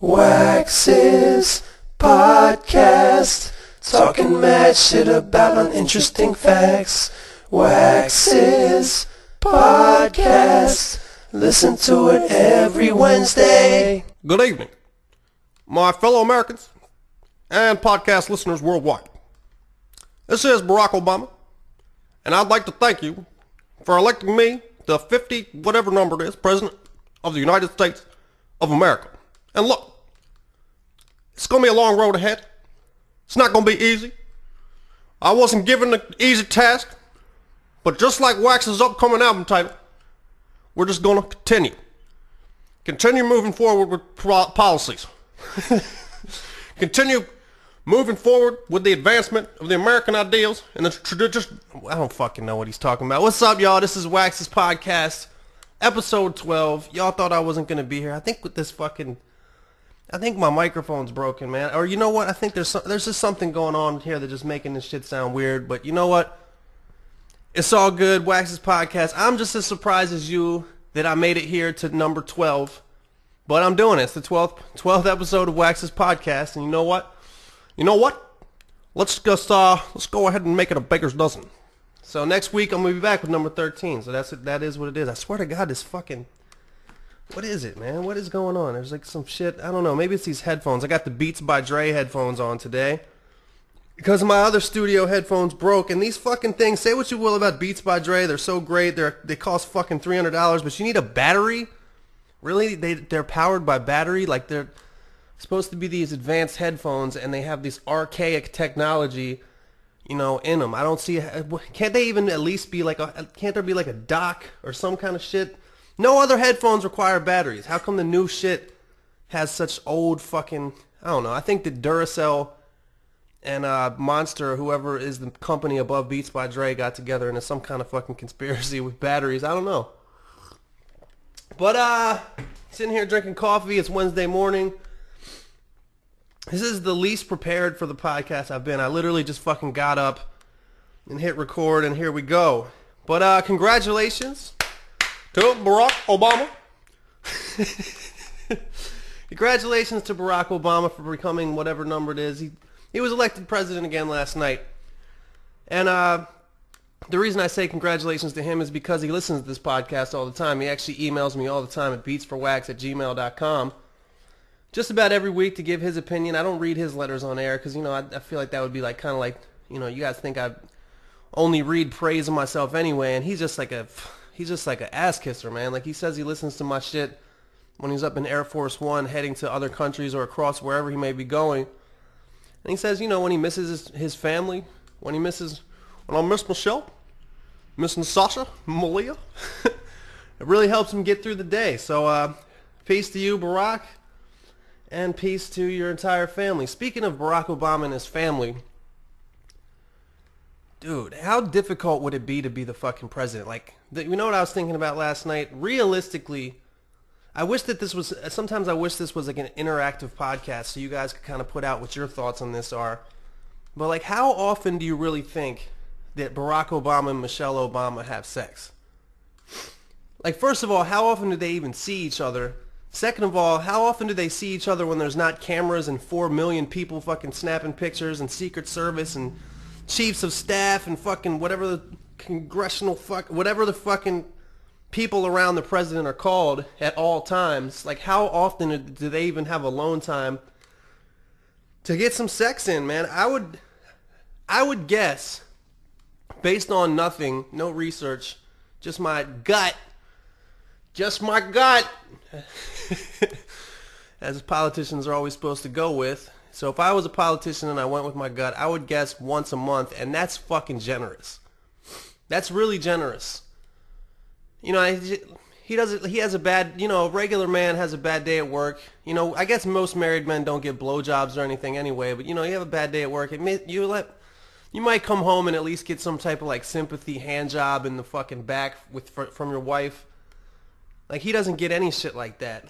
Wax's podcast, talking mad shit about uninteresting facts. Wax's podcast, listen to it every Wednesday. Good evening, my fellow Americans and podcast listeners worldwide. This is Barack Obama, and I'd like to thank you for electing me the 50, whatever number it is, President of the United States of America. And look, it's going to be a long road ahead. It's not going to be easy. I wasn't given an easy task, but just like Wax's upcoming album title, we're just going to continue moving forward with policies. Continue moving forward with the advancement of the American ideals and the I don't fucking know what he's talking about. What's up, y'all? This is Wax's podcast, episode 12. Y'all thought I wasn't going to be here. I think with this I think my microphone's broken, man. Or you know what? I think there's just something going on here that's just making this shit sound weird. But you know what? It's all good. Wax's podcast. I'm just as surprised as you that I made it here to number 12. But I'm doing it. It's the 12th episode of Wax's podcast. And you know what? Let's go ahead and make it a baker's dozen. So next week I'm gonna be back with number 13. So that is what it is. I swear to God, this fucking, what is it, man? What is going on? There's like some shit. I don't know. Maybe it's these headphones. I got the Beats by Dre headphones on today because my other studio headphones broke. And these fucking things, say what you will about Beats by Dre, they're so great. They cost fucking $300, but you need a battery. Really? They're powered by battery? Like they're supposed to be these advanced headphones, and they have this archaic technology, you know, in them. I don't see. Can't they even at least be like can't there be like a dock or some kind of shit? No other headphones require batteries. How come the new shit has such old fucking, I don't know. I think that Duracell and Monster, whoever is the company above Beats by Dre, got together and there's some kind of fucking conspiracy with batteries. I don't know. But sitting here drinking coffee. It's Wednesday morning. This is the least prepared for the podcast I've been. I literally just fucking got up and hit record, and here we go. But congratulations to Barack Obama. Congratulations to Barack Obama for becoming whatever number it is. He was elected president again last night. And the reason I say congratulations to him is because he listens to this podcast all the time. He actually emails me all the time at beatsforwax@gmail.com. Just about every week to give his opinion. I don't read his letters on air because, you know, I feel like that would be like kind of like, you know, you guys think I only read praise of myself anyway, and he's just like an ass kisser, man. Like, he says he listens to my shit when he's up in Air Force One heading to other countries or across wherever he may be going. And he says, you know, when he misses his family, when I miss Michelle, missing Sasha, Malia, it really helps him get through the day. So peace to you, Barack, and peace to your entire family. Speaking of Barack Obama and his family, dude, how difficult would it be to be the fucking president? Like, you know what I was thinking about last night? Realistically, sometimes I wish this was like an interactive podcast so you guys could kind of put out what your thoughts on this are. But like, how often do you really think that Barack Obama and Michelle Obama have sex? Like, first of all, how often do they even see each other? Second of all, how often do they see each other when there's not cameras and 4 million people fucking snapping pictures and Secret Service and chiefs of staff and fucking whatever the congressional whatever the fucking people around the president are called at all times? Like, how often do they even have alone time to get some sex in, man? I would guess, based on nothing, no research, just my gut, as politicians are always supposed to go with. So if I was a politician and I went with my gut, I would guess once a month, and that's fucking generous. That's really generous. You know, he has a bad, you know, a regular man has a bad day at work. You know, I guess most married men don't get blowjobs or anything anyway, but you know, you have a bad day at work, you might come home and at least get some type of like sympathy hand job in the fucking back from your wife. Like, he doesn't get any shit like that.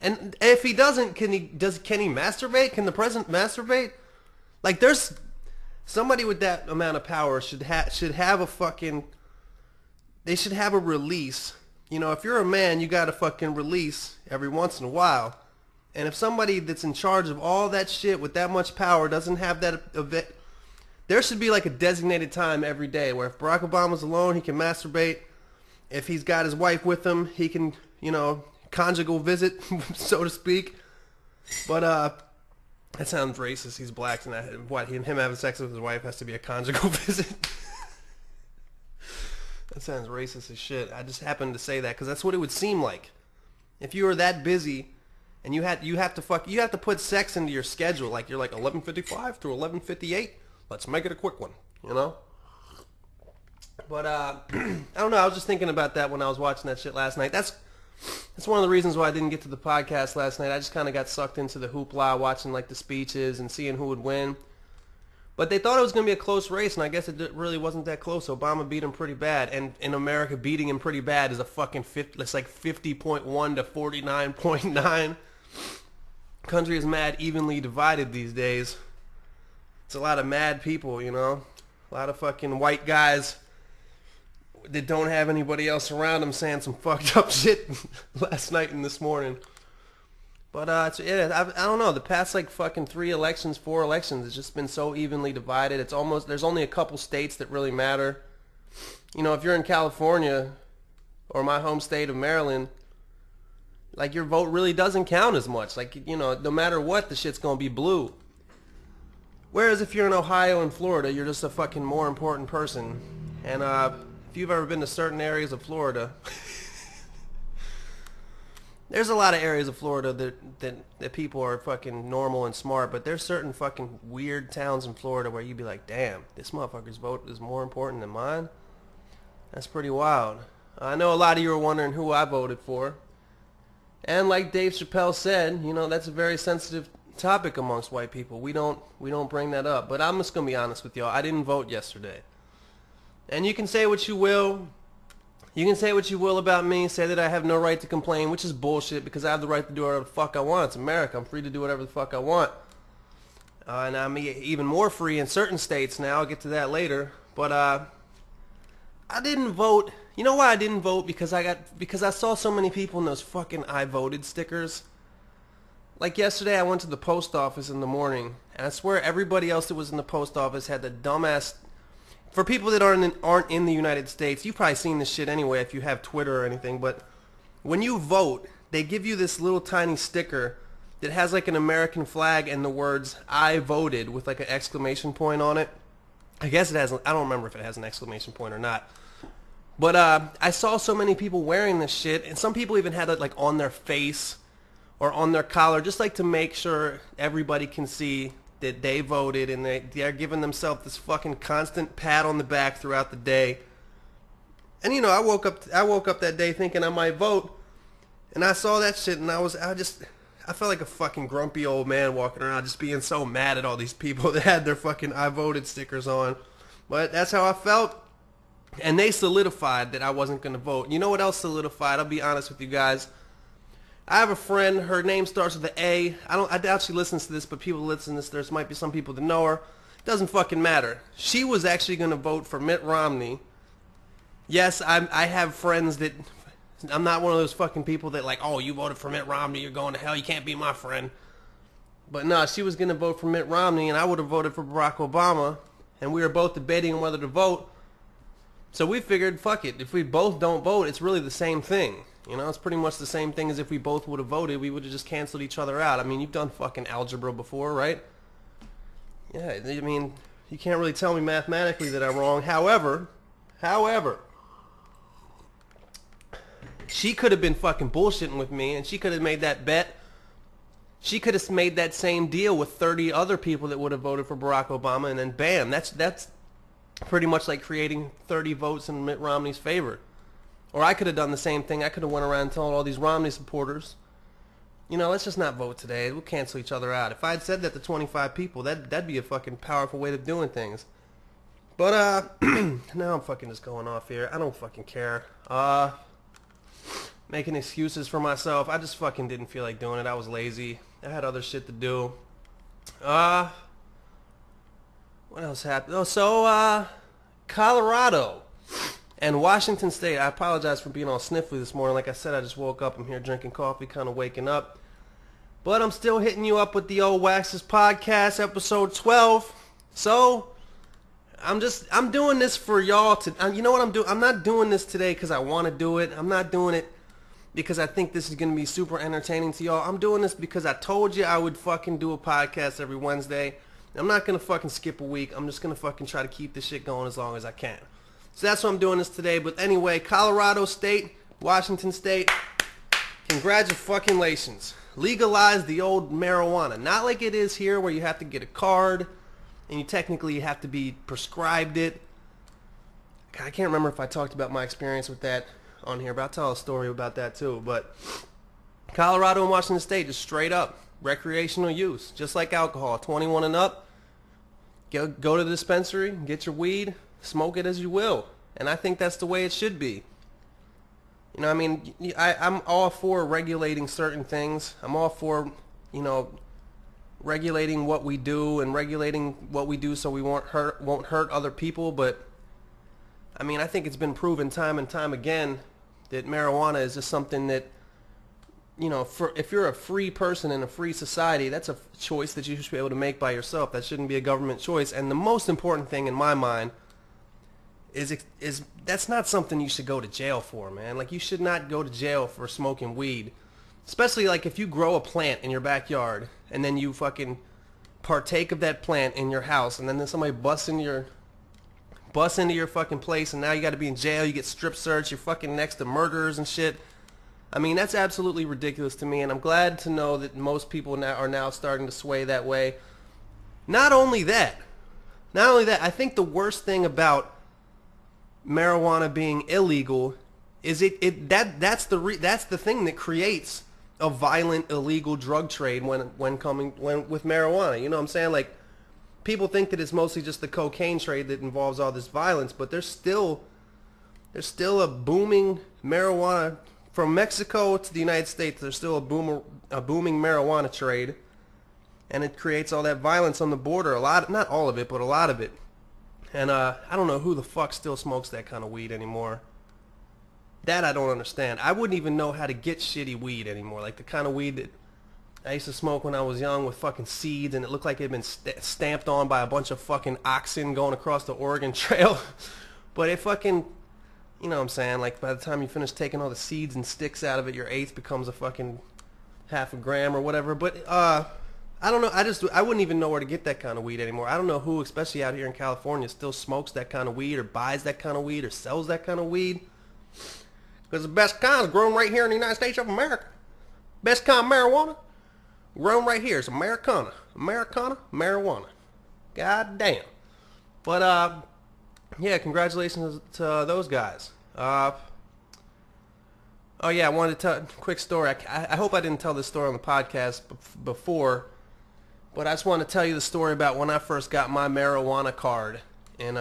And if he doesn't, can he masturbate? Can the president masturbate? Like, there's somebody with that amount of power should have a fucking, they should have a release. You know, if you're a man, you got to fucking release every once in a while. And if somebody that's in charge of all that shit with that much power doesn't have that event, there should be like a designated time every day where if Barack Obama's alone, he can masturbate. If he's got his wife with him, he can, conjugal visit, so to speak. But that sounds racist. He's black, and him having sex with his wife has to be a conjugal visit. That sounds racist as shit. I just happened to say that because that's what it would seem like. If you were that busy, and you have to put sex into your schedule, like you're like 11:55 through 11:58. Let's make it a quick one, But I don't know. I was just thinking about that when I was watching that shit last night. That's one of the reasons why I didn't get to the podcast last night. I just kind of got sucked into the hoopla, watching like the speeches and seeing who would win. But they thought it was going to be a close race, and I guess it really wasn't that close. Obama beat him pretty bad, and in America, beating him pretty bad is a fucking it's like 50.1 to 49.9. Country is mad evenly divided these days. It's a lot of mad people, A lot of fucking white guys that don't have anybody else around them saying some fucked up shit last night and this morning. But I don't know. The past like fucking 4 elections, it's just been so evenly divided. There's only a couple states that really matter. If you're in California or my home state of Maryland, like your vote really doesn't count as much. Like, no matter what, the shit's gonna be blue. Whereas if you're in Ohio and Florida, you're just a fucking more important person. And if you've ever been to certain areas of Florida, there's a lot of areas of Florida that people are fucking normal and smart, but there's certain fucking weird towns in Florida where you'd be like, damn, this motherfucker's vote is more important than mine? That's pretty wild. I know a lot of you are wondering who I voted for. And like Dave Chappelle said, that's a very sensitive topic amongst white people. We don't bring that up. But I'm just going to be honest with y'all. I didn't vote yesterday. And you can say what you will. You can say what you will about me, say that I have no right to complain, which is bullshit because I have the right to do whatever the fuck I want. It's America. I'm free to do whatever the fuck I want. And I'm even more free in certain states now. I'll get to that later. But I didn't vote. You know why I didn't vote? Because I saw so many people in those fucking I voted stickers. Like yesterday, I went to the post office in the morning, and I swear everybody else that was in the post office had the dumbass. For people that aren't in the United States, you've probably seen this shit anyway if you have Twitter or anything, but when you vote, they give you this little tiny sticker that has like an American flag and the words, I voted, with like an exclamation point on it. I guess it has, I don't remember if it has an exclamation point or not. But I saw so many people wearing this shit, and some people even had it like on their face or on their collar, just like to make sure everybody can see that they voted, and they're giving themselves this fucking constant pat on the back throughout the day. And I woke up that day thinking I might vote, and I saw that shit, and I felt like a fucking grumpy old man walking around just being so mad at all these people that had their fucking I voted stickers on. But that's how I felt, and they solidified that I wasn't going to vote. You know what else solidified? I'll be honest with you guys. I have a friend, her name starts with an A. I doubt she listens to this, but people listen to this, there might be some people that know her. It doesn't fucking matter. She was actually going to vote for Mitt Romney. Yes, I have friends that, I'm not one of those fucking people that like, oh, you voted for Mitt Romney, you're going to hell, you can't be my friend. But no, she was going to vote for Mitt Romney, and I would have voted for Barack Obama, and we were both debating on whether to vote. So we figured, fuck it, if we both don't vote, it's really the same thing. It's pretty much the same thing as if we both would have voted. We would have just canceled each other out. I mean, you've done fucking algebra before, right? Yeah, I mean, you can't really tell me mathematically that I'm wrong. However, she could have been fucking bullshitting with me, and she could have made that bet. She could have made that same deal with 30 other people that would have voted for Barack Obama, and then bam, that's pretty much like creating 30 votes in Mitt Romney's favor. Or I could have done the same thing. I could have went around telling all these Romney supporters, let's just not vote today. We'll cancel each other out. If I had said that to 25 people, that'd be a fucking powerful way of doing things. But now I'm fucking just going off here. I don't fucking care. Making excuses for myself. I just fucking didn't feel like doing it. I was lazy. I had other shit to do. What else happened? Oh, so Colorado and Washington State. I apologize for being all sniffly this morning. Like I said, I just woke up. I'm here drinking coffee, kind of waking up. But I'm still hitting you up with the old Waxes podcast, episode 12. So, I'm doing this for y'all to, you know what I'm doing? I'm not doing this today because I want to do it. I'm not doing it because I think this is going to be super entertaining to y'all. I'm doing this because I told you I would fucking do a podcast every Wednesday. I'm not going to fucking skip a week. I'm just going to fucking try to keep this shit going as long as I can. So that's why I'm doing this today. But anyway, Colorado State, Washington State, congratulations. Legalize the old marijuana. Not like it is here where you have to get a card and you technically have to be prescribed it. God, I can't remember if I talked about my experience with that on here, but I'll tell a story about that too. But Colorado and Washington State, just straight up recreational use, just like alcohol, 21 and up. Go to the dispensary, get your weed, smoke it as you will. And I think that's the way it should be. You know, I mean, I'm all for regulating certain things. I'm all for, you know, regulating what we do and regulating what we do so we won't hurt other people. But I mean, I think it's been proven time and time again that marijuana is just something that, you know, if you're a free person in a free society, that's a choice that you should be able to make by yourself. That shouldn't be a government choice. And the most important thing in my mind is that's not something you should go to jail for, man. Like, you should not go to jail for smoking weed. Especially, like, if you grow a plant in your backyard and then you fucking partake of that plant in your house and then somebody busts into your fucking place and now you got to be in jail, you get strip searched, you're fucking next to murderers and shit. I mean, that's absolutely ridiculous to me, and I'm glad to know that most people are now starting to sway that way. Not only that, I think the worst thing about marijuana being illegal is that's the thing that creates a violent illegal drug trade when with marijuana. You know what I'm saying? Like, people think that it's mostly just the cocaine trade that involves all this violence, but there's still a booming marijuana from Mexico to the United States. There's still a booming marijuana trade, and it creates all that violence on the border. Not all of it, but a lot of it. And I don't know who the fuck still smokes that kind of weed anymore. That I don't understand. I wouldn't even know how to get shitty weed anymore. Like the kind of weed that I used to smoke when I was young with fucking seeds, and it looked like it had been stamped on by a bunch of fucking oxen going across the Oregon Trail. But it fucking, you know what I'm saying? Like, by the time you finish taking all the seeds and sticks out of it, your eighth becomes a fucking half a gram or whatever. But I don't know. I wouldn't even know where to get that kind of weed anymore. I don't know who, especially out here in California, still smokes that kind of weed or buys that kind of weed or sells that kind of weed. Because the best kind is grown right here in the United States of America. Best kind of marijuana grown right here. It's Americana. Marijuana. God damn. But, yeah, congratulations to those guys. Oh, yeah, I wanted to tell a quick story. I hope I didn't tell this story on the podcast before. But I just want to tell you the story about when I first got my marijuana card in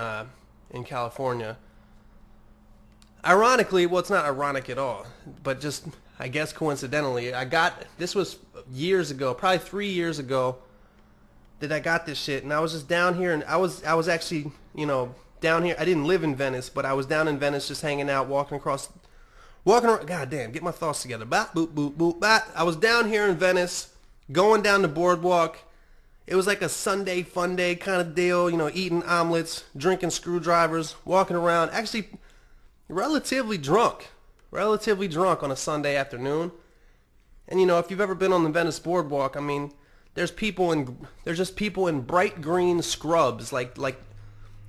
California. Ironically, well, it's not ironic at all, but just, I guess coincidentally, this was years ago, probably 3 years ago, that I got this shit, and I was just down here, and I was actually, you know, down here. I didn't live in Venice, but I was down in Venice just hanging out, walking around, god damn, get my thoughts together, bop, boop, boop, boop, bop. I was down here in Venice, going down the boardwalk. It was like a Sunday fun day kind of deal, you know, eating omelets, drinking screwdrivers, walking around, actually relatively drunk on a Sunday afternoon. And, you know, if you've ever been on the Venice boardwalk, I mean, there's just people in bright green scrubs, like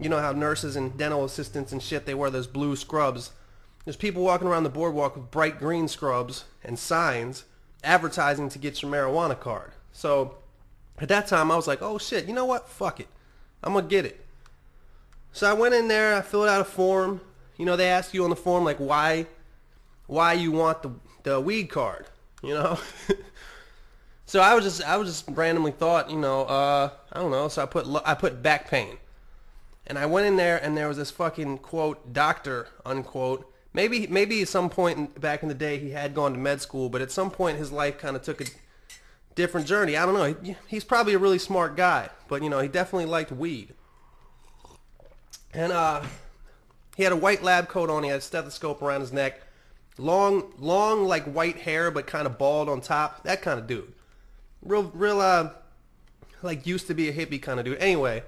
you know how nurses and dental assistants and shit, they wear those blue scrubs. There's people walking around the boardwalk with bright green scrubs and signs advertising to get your marijuana card. So at that time, I was like, oh shit, you know what? Fuck it. I'm going to get it. So I went in there, I filled out a form. You know, they ask you on the form, like, why you want the weed card, you know? So I was just randomly thought, you know, I don't know. So I put back pain. And I went in there, and there was this fucking, quote, doctor, unquote. Maybe at some point back in the day he had gone to med school, but at some point his life kind of took a different journey. I don't know. He's probably a really smart guy, but, you know, he definitely liked weed. And he had a white lab coat on. He had a stethoscope around his neck. Long, like white hair, but kind of bald on top. That kind of dude. like used to be a hippie kind of dude. Anyway,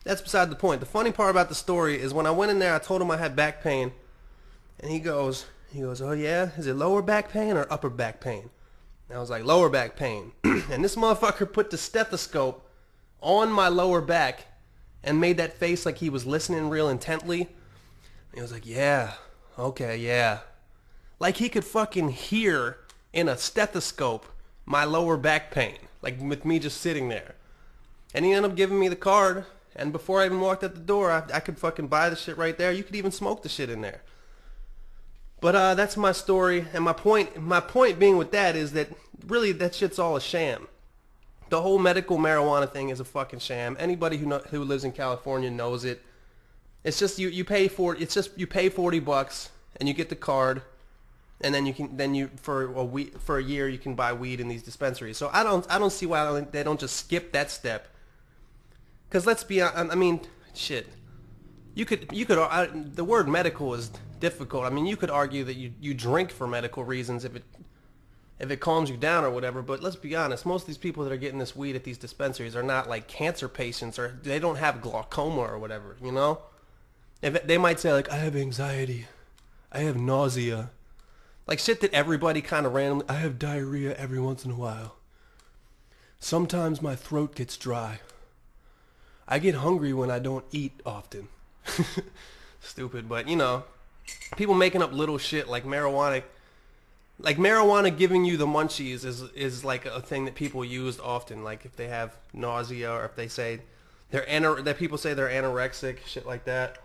that's beside the point. The funny part about the story is when I went in there, I told him I had back pain, and he goes, oh yeah, is it lower back pain or upper back pain? And I was like, lower back pain. And this motherfucker put the stethoscope on my lower back and made that face like he was listening real intently. And he was like, yeah, okay, yeah. Like he could fucking hear in a stethoscope my lower back pain, like with me just sitting there. And he ended up giving me the card, and before I even walked out the door, I could fucking buy the shit right there. You could even smoke the shit in there. But that's my story, and my point being with that is that really that shit's all a sham. The whole medical marijuana thing is a fucking sham. Anybody who lives in California knows it. It's just you pay $40 and you get the card, and then for a year you can buy weed in these dispensaries. So I don't see why they don't just skip that step. Because let's be honest, I mean, shit. The word medical is difficult. I mean, you could argue that you drink for medical reasons if it calms you down or whatever. But let's be honest, most of these people that are getting this weed at these dispensaries are not like cancer patients, or they don't have glaucoma or whatever, you know? They might say like, I have anxiety, I have nausea, like shit that everybody kind of randomly. I have diarrhea every once in a while. Sometimes my throat gets dry. I get hungry when I don't eat often. Stupid, but you know, people making up little shit like marijuana. Like marijuana giving you the munchies is like a thing that people use often. Like if they have nausea, or if they say that people say they're anorexic, shit like that.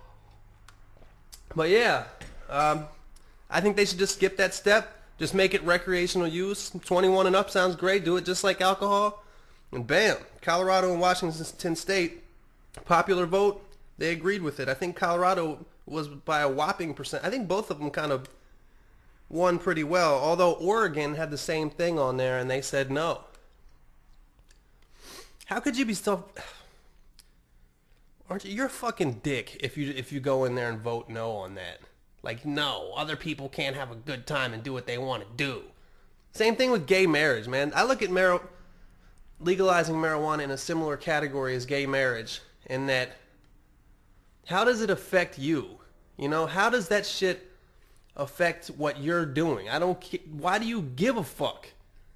But yeah, I think they should just skip that step. Just make it recreational use. 21 and up sounds great. Do it just like alcohol, and bam, Colorado and Washington State. Popular vote, they agreed with it. I think Colorado was by a whopping percent. I think both of them kind of won pretty well, although Oregon had the same thing on there and they said no. How could you be so... Aren't you? You're a fucking dick if you go in there and vote no on that. Like, no, other people can't have a good time and do what they want to do. Same thing with gay marriage, man. I look at legalizing marijuana in a similar category as gay marriage, in that, how does it affect you? You know, how does that shit affect what you're doing? Why do you give a fuck?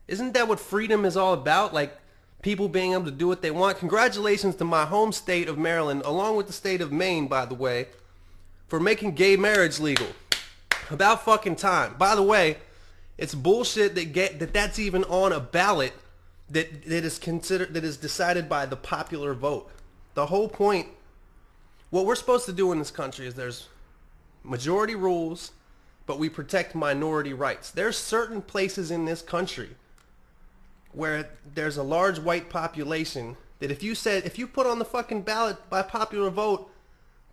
Isn't that what freedom is all about? Like, people being able to do what they want. Congratulations to my home state of Maryland, along with the state of Maine, by the way, for making gay marriage legal. About fucking time. By the way, it's bullshit that's even on a ballot that is decided by the popular vote. The whole point, what we're supposed to do in this country is there's majority rules, but we protect minority rights. There's certain places in this country where there's a large white population that if you put on the fucking ballot by popular vote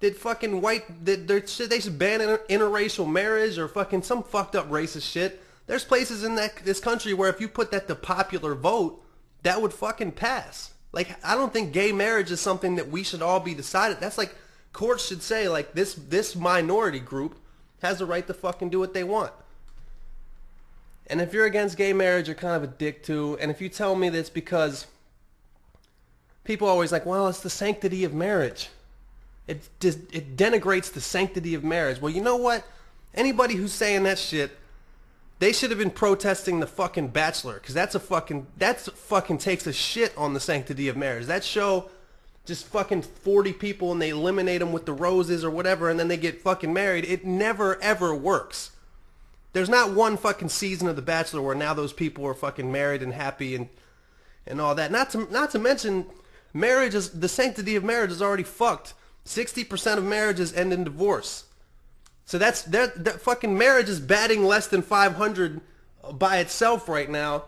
that fucking they should ban interracial marriage or fucking some fucked up racist shit. There's places in this country where if you put that to popular vote, that would fucking pass. Like, I don't think gay marriage is something that we should all be decided. That's like, courts should say, like, this minority group has the right to fucking do what they want. And if you're against gay marriage, you're kind of a dick too. And if you tell me that's because people are always like, well, it's the sanctity of marriage. It denigrates the sanctity of marriage. Well, you know what? Anybody who's saying that shit, they should have been protesting the fucking Bachelor, because that's fucking takes a shit on the sanctity of marriage. That show, just fucking 40 people and they eliminate them with the roses or whatever, and then they get fucking married. It never ever works. There's not one fucking season of The Bachelor where now those people are fucking married and happy and all that. Not to mention, the sanctity of marriage is already fucked. 60% of marriages end in divorce. So that fucking marriage is batting less than 500 by itself right now.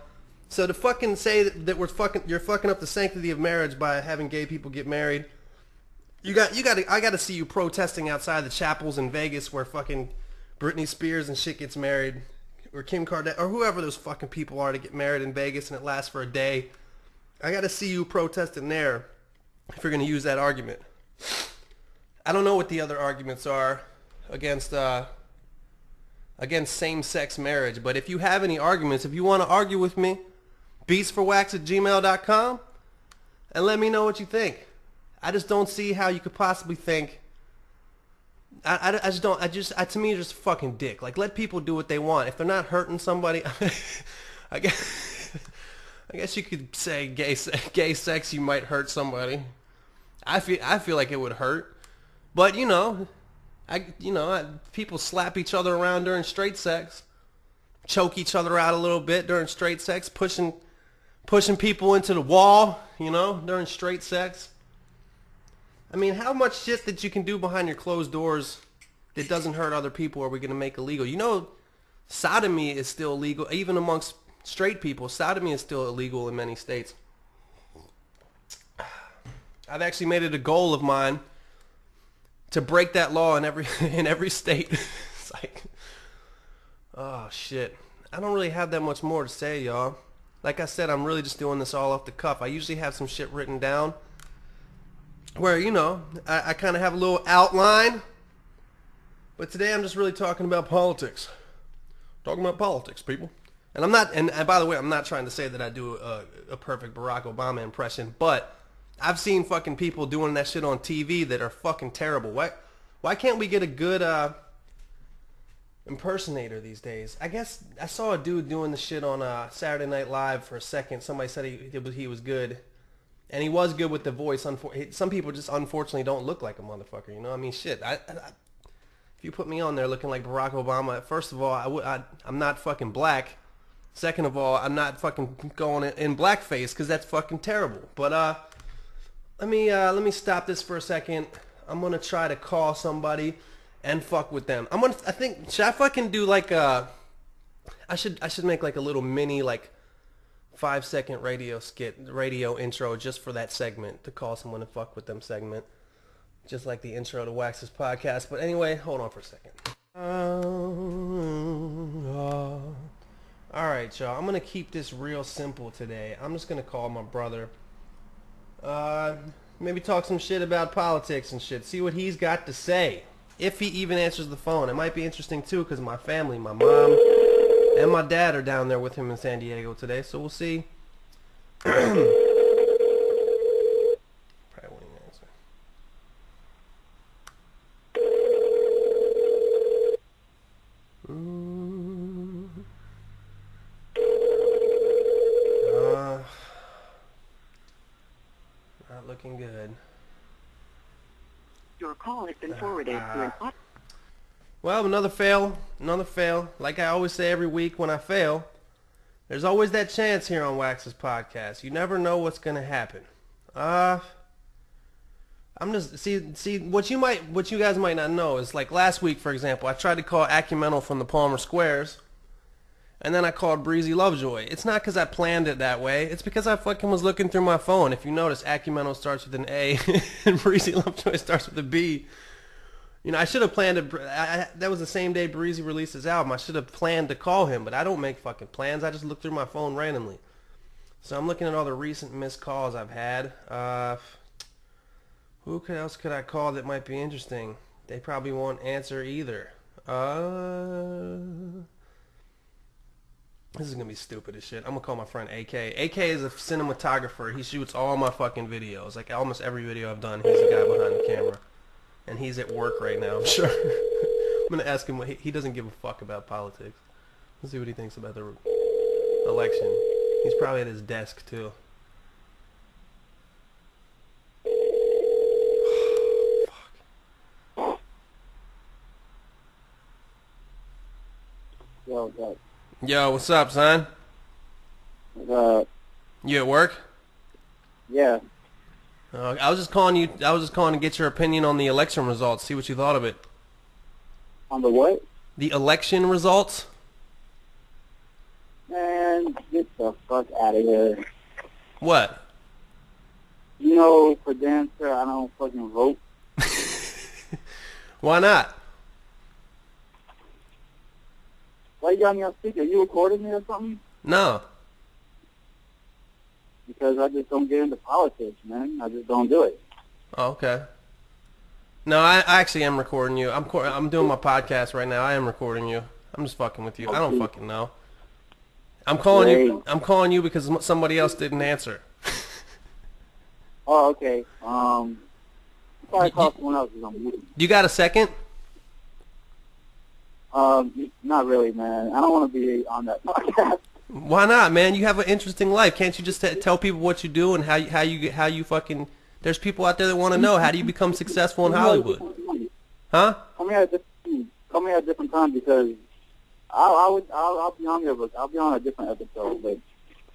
So to fucking say that you're fucking up the sanctity of marriage by having gay people get married, I gotta see you protesting outside the chapels in Vegas where fucking Britney Spears and shit gets married, or Kim Kardashian, or whoever those fucking people are to get married in Vegas and it lasts for a day. I gotta see you protesting there if you're gonna use that argument. I don't know what the other arguments are against same-sex marriage, but if you have any arguments, if you want to argue with me, beatsforwax@gmail.com, and let me know what you think. I just don't see how you could possibly think. I just don't. To me, you're just a fucking dick. Like, let people do what they want. If they're not hurting somebody, I guess you could say gay sex. You might hurt somebody. I feel like it would hurt, but people slap each other around during straight sex, choke each other out a little bit during straight sex, pushing people into the wall, during straight sex. I mean, how much shit that you can do behind your closed doors that doesn't hurt other people are we going to make illegal? Sodomy is still illegal, even amongst straight people. Sodomy is still illegal in many states. I've actually made it a goal of mine to break that law in every state. It's like, oh shit. I don't really have that much more to say, y'all. Like I said, I'm really just doing this all off the cuff. I usually have some shit written down where, I kind of have a little outline. But today I'm just really talking about politics. Talking about politics, people. And I'm not, and by the way, I'm not trying to say that I do a perfect Barack Obama impression, but I've seen fucking people doing that shit on TV that are fucking terrible. Why can't we get a good impersonator these days? I guess I saw a dude doing the shit on Saturday Night Live for a second. Somebody said he was good. And he was good with the voice. Some people just unfortunately don't look like a motherfucker, I mean, shit. If you put me on there looking like Barack Obama, first of all, I'm not fucking black. Second of all, I'm not fucking going in blackface because that's fucking terrible. But let me stop this for a second. I'm gonna try to call somebody and fuck with them. Should I fucking do like I should make like a little mini like 5-second radio intro just for that segment, to call someone and fuck with them segment. Just like the intro to Wax's podcast. But anyway, hold on for a second. Alright, y'all. I'm going to keep this real simple today. I'm just going to call my brother. Maybe talk some shit about politics and shit. See what he's got to say. If he even answers the phone. It might be interesting too, because my family, my mom and my dad are down there with him in San Diego today. So we'll see. Not looking good. Your call has been forwarded to an... Well, another fail. Like I always say every week when I fail, there's always that chance here on Wax's podcast. You never know what's gonna happen. I'm just see what you guys might not know is, like, last week, for example, I tried to call Acumental from the Palmer Squares, and then I called Breezy Lovejoy. It's not because I planned it that way. It's because I fucking was looking through my phone. If you notice, Acumental starts with an A and Breezy Lovejoy starts with a B. I should have planned it. That was the same day Breezy released his album. I should have planned to call him, but I don't make fucking plans. I just look through my phone randomly. So I'm looking at all the recent missed calls I've had. Who else could I call that might be interesting? They probably won't answer either. This is going to be stupid as shit. I'm going to call my friend AK. AK is a cinematographer. He shoots all my fucking videos. Like, almost every video I've done, he's the guy behind the camera. And he's at work right now, I'm sure. I'm going to ask him what he doesn't give a fuck about politics. Let's see what he thinks about the election. He's probably at his desk, too. Yo, what's up, son? You at work? Yeah. I was just calling you. I was just calling to get your opinion on the election results. See what you thought of it. On the what? The election results. Man, get the fuck out of here. What? For damn sure I don't fucking vote. Why not? Why you got me on speaker? You recording me or something? No. Because I just don't get into politics, man. I just don't do it. Oh, okay. No, I actually am recording you. I'm doing my podcast right now. I am recording you. I'm just fucking with you. I don't fucking know. I'm calling Great. you. I'm calling you because somebody else didn't answer. Oh, okay. Probably call someone else or something. You got a second? Not really, man. I don't want to be on that podcast. Why not, man? You have an interesting life. Can't you just tell people what you do and how you fucking? There's people out there that want to know how do you become successful in Hollywood? Huh? Call me at a different time because I'll be on there, but I'll be on a different episode. But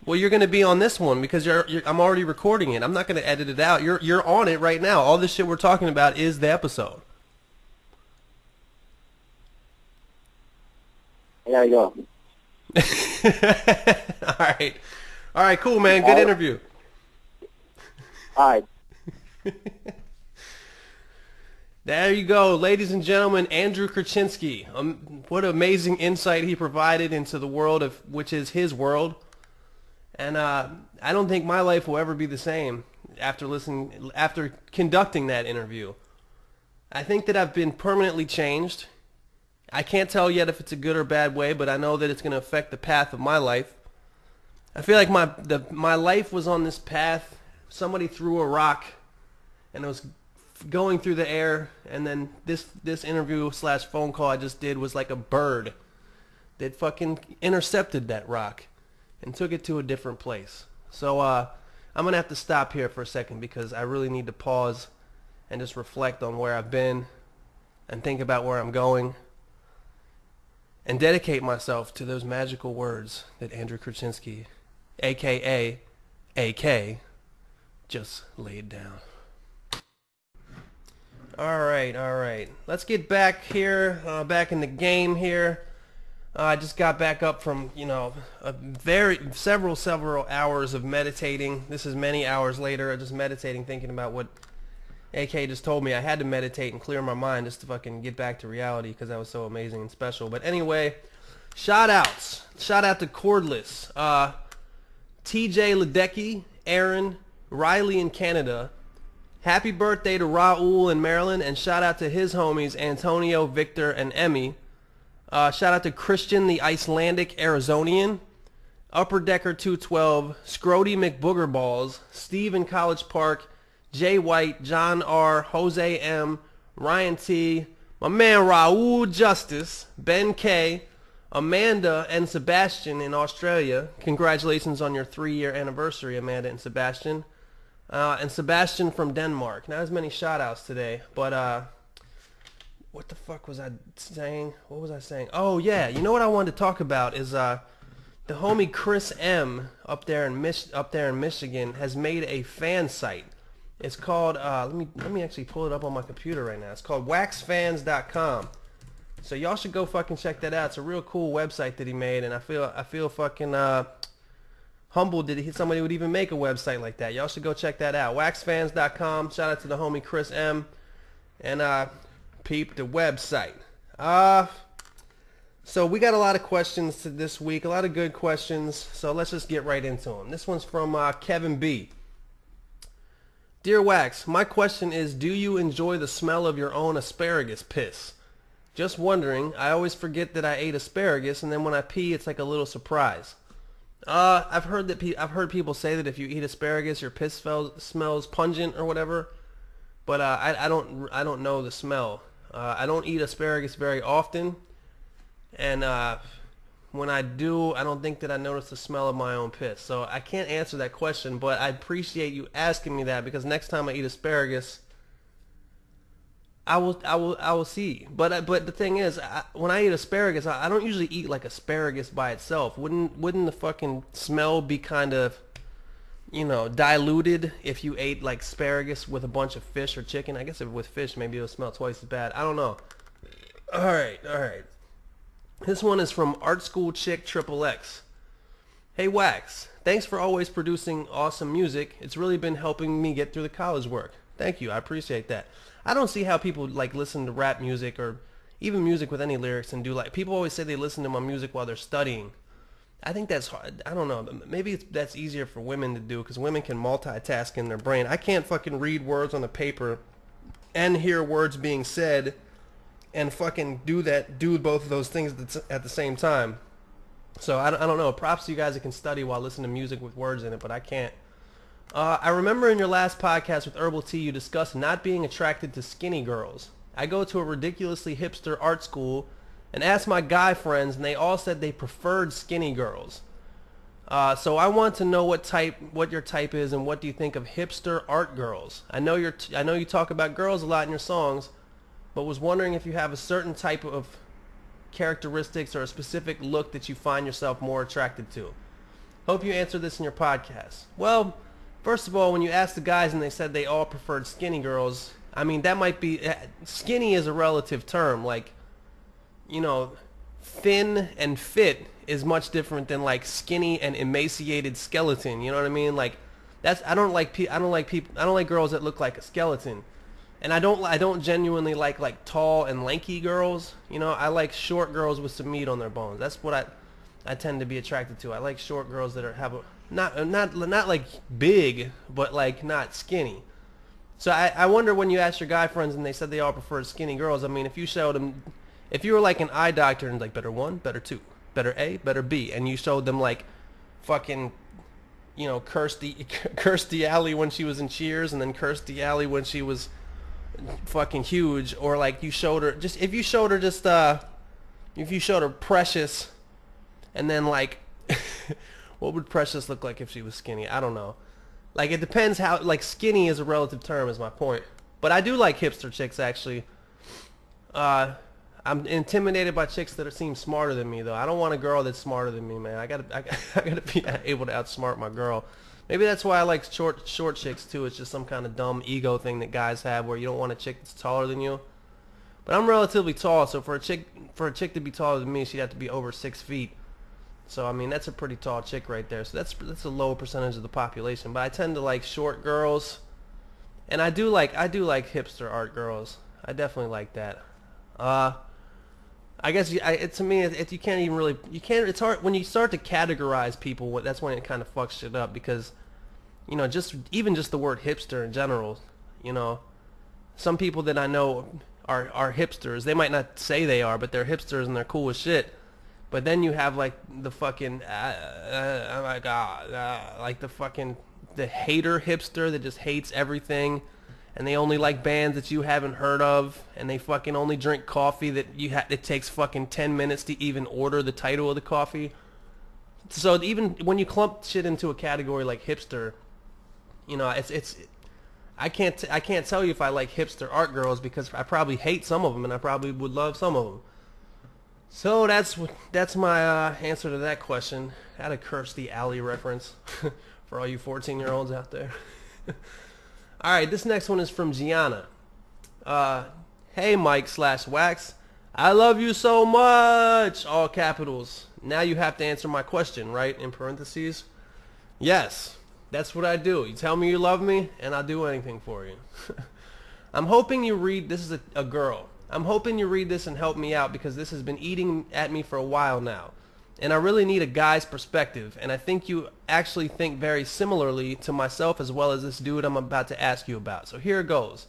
Well, you're going to be on this one because I'm already recording it. I'm not going to edit it out. You're on it right now. All this shit we're talking about is the episode. I gotta go. All right, cool, man. Good interview. All right. There you go, ladies and gentlemen, Andrew Krasinski. What amazing insight he provided into the world of which is his world. And I don't think my life will ever be the same after conducting that interview. I think that I've been permanently changed. I can't tell yet if it's a good or bad way, but I know that it's going to affect the path of my life. I feel like my life was on this path. Somebody threw a rock, and it was going through the air, and then this interview / phone call I just did was like a bird that fucking intercepted that rock and took it to a different place. So I'm going to have to stop here for a second because I really need to pause and just reflect on where I've been and think about where I'm going and dedicate myself to those magical words that Andrew Krasinski, a.k.a. AK, just laid down. All right. Let's get back here, back in the game here. I just got back up from, several hours of meditating. This is many hours later, just meditating, thinking about what AK just told me. I had to meditate and clear my mind just to fucking get back to reality because that was so amazing and special. But anyway, shout outs. Shout out to Cordless, TJ Ledecky, Aaron, Riley in Canada. Happy birthday to Raul in Maryland, and shout out to his homies Antonio, Victor, and Emmy. Shout out to Christian the Icelandic Arizonian, Upper Decker 212, Scrody McBoogerballs, Steve in College Park, Jay White, John R, Jose M, Ryan T, my man Raul Justice, Ben K, Amanda and Sebastian in Australia. Congratulations on your 3-year anniversary, Amanda and Sebastian. And Sebastian from Denmark. Not as many shout-outs today, but what the fuck was I saying? What was I saying? Oh, yeah, you know what I wanted to talk about is the homie Chris M up there in Michigan has made a fan site. It's called, let me actually pull it up on my computer right now. It's called waxfans.com. So y'all should go fucking check that out. It's a real cool website that he made, and I feel fucking humbled that somebody would even make a website like that. Y'all should go check that out. Waxfans.com. Shout out to the homie Chris M. And peep the website. So we got a lot of questions this week, a lot of good questions. So let's just get right into them. This one's from Kevin B. Dear Wax, my question is, do you enjoy the smell of your own asparagus piss? Just wondering. I always forget that I ate asparagus, and then when I pee, it's like a little surprise. I've heard people say that if you eat asparagus, your piss smells pungent or whatever, but I don't know the smell. I don't eat asparagus very often, and when I do, I don't think that I notice the smell of my own piss. So I can't answer that question, but I appreciate you asking me that because next time I eat asparagus, I will see. But the thing is, when I eat asparagus, I don't usually eat like asparagus by itself. Wouldn't the fucking smell be kind of, diluted if you ate like asparagus with a bunch of fish or chicken? I guess if with fish, maybe it'll smell twice as bad. I don't know. All right. This one is from Art School Chick XXX. Hey Wax, thanks for always producing awesome music. It's really been helping me get through the college work. Thank you, I appreciate that. I don't see how people like listen to rap music or even music with any lyrics and do like, people always say they listen to my music while they're studying. I think that's hard. I don't know. Maybe that's easier for women to do because women can multitask in their brain. I can't fucking read words on a paper and hear words being said and fucking do both of those things at the same time. So I don't know. Props to you guys that can study while listening to music with words in it, but I can't. I remember in your last podcast with Herbal Tea, you discussed not being attracted to skinny girls. I go to a ridiculously hipster art school and asked my guy friends, and they all said they preferred skinny girls. So I want to know what your type is, and what do you think of hipster art girls? I know you talk about girls a lot in your songs, but was wondering if you have a certain type of characteristics or a specific look that you find yourself more attracted to. Hope you answer this in your podcast. Well, first of all, when you asked the guys and they said they all preferred skinny girls, I mean, that might be... Skinny is a relative term. Like, you know, thin and fit is much different than, like, skinny and emaciated skeleton. You know what I mean? Like, I don't like girls that look like a skeleton. And I don't genuinely like tall and lanky girls. You know, I like short girls with some meat on their bones. That's what I tend to be attracted to. I like short girls that have a... Not like big, but like not skinny. So I wonder, when you asked your guy friends and they said they all preferred skinny girls, I mean, if you showed them, if you were like an eye doctor and like better 1, better 2, better A, better B, and you showed them like fucking, you know, Kirstie Alley when she was in Cheers, and then Kirstie Alley when she was fucking huge, or like you showed her just, if you showed her Precious, and then like what would Precious look like if she was skinny? I don't know. Like, it depends how... Like, skinny is a relative term, is my point. But I do like hipster chicks, actually. I'm intimidated by chicks that seem smarter than me, though. I don't want a girl that's smarter than me, man. I gotta be able to outsmart my girl. Maybe that's why I like short chicks, too. It's just some kind of dumb ego thing that guys have, where you don't want a chick that's taller than you. But I'm relatively tall, so for a chick to be taller than me, she'd have to be over 6 feet. So, I mean, that's a pretty tall chick right there. So that's a low percentage of the population. But I tend to like short girls. And I do like hipster art girls. I definitely like that. I guess to me, you can't even really... It's hard... When you start to categorize people, that's when it kind of fucks shit up. Because, you know, even just the word hipster in general, you know. Some people that I know are hipsters. They might not say they are, but they're hipsters and they're cool as shit. But then you have like the fucking oh my god, like the hater hipster that just hates everything, and they only like bands that you haven't heard of, and they fucking only drink coffee that it takes fucking 10 minutes to even order the title of the coffee. So even when you clump shit into a category like hipster, you know, I can't tell you if I like hipster art girls, because I probably hate some of them and I probably would love some of them. So that's my answer to that question. I had a Kirstie Alley reference for all you 14-year-olds out there. All right, this next one is from Gianna. Hey, Mike/Wax. I love you so much. All capitals. Now you have to answer my question, right? In parentheses. Yes, that's what I do. You tell me you love me, and I'll do anything for you. I'm hoping you read... This is a girl. I'm hoping you read this and help me out, because this has been eating at me for a while now. And I really need a guy's perspective, and I think you actually think very similarly to myself, as well as this dude I'm about to ask you about. So here it goes.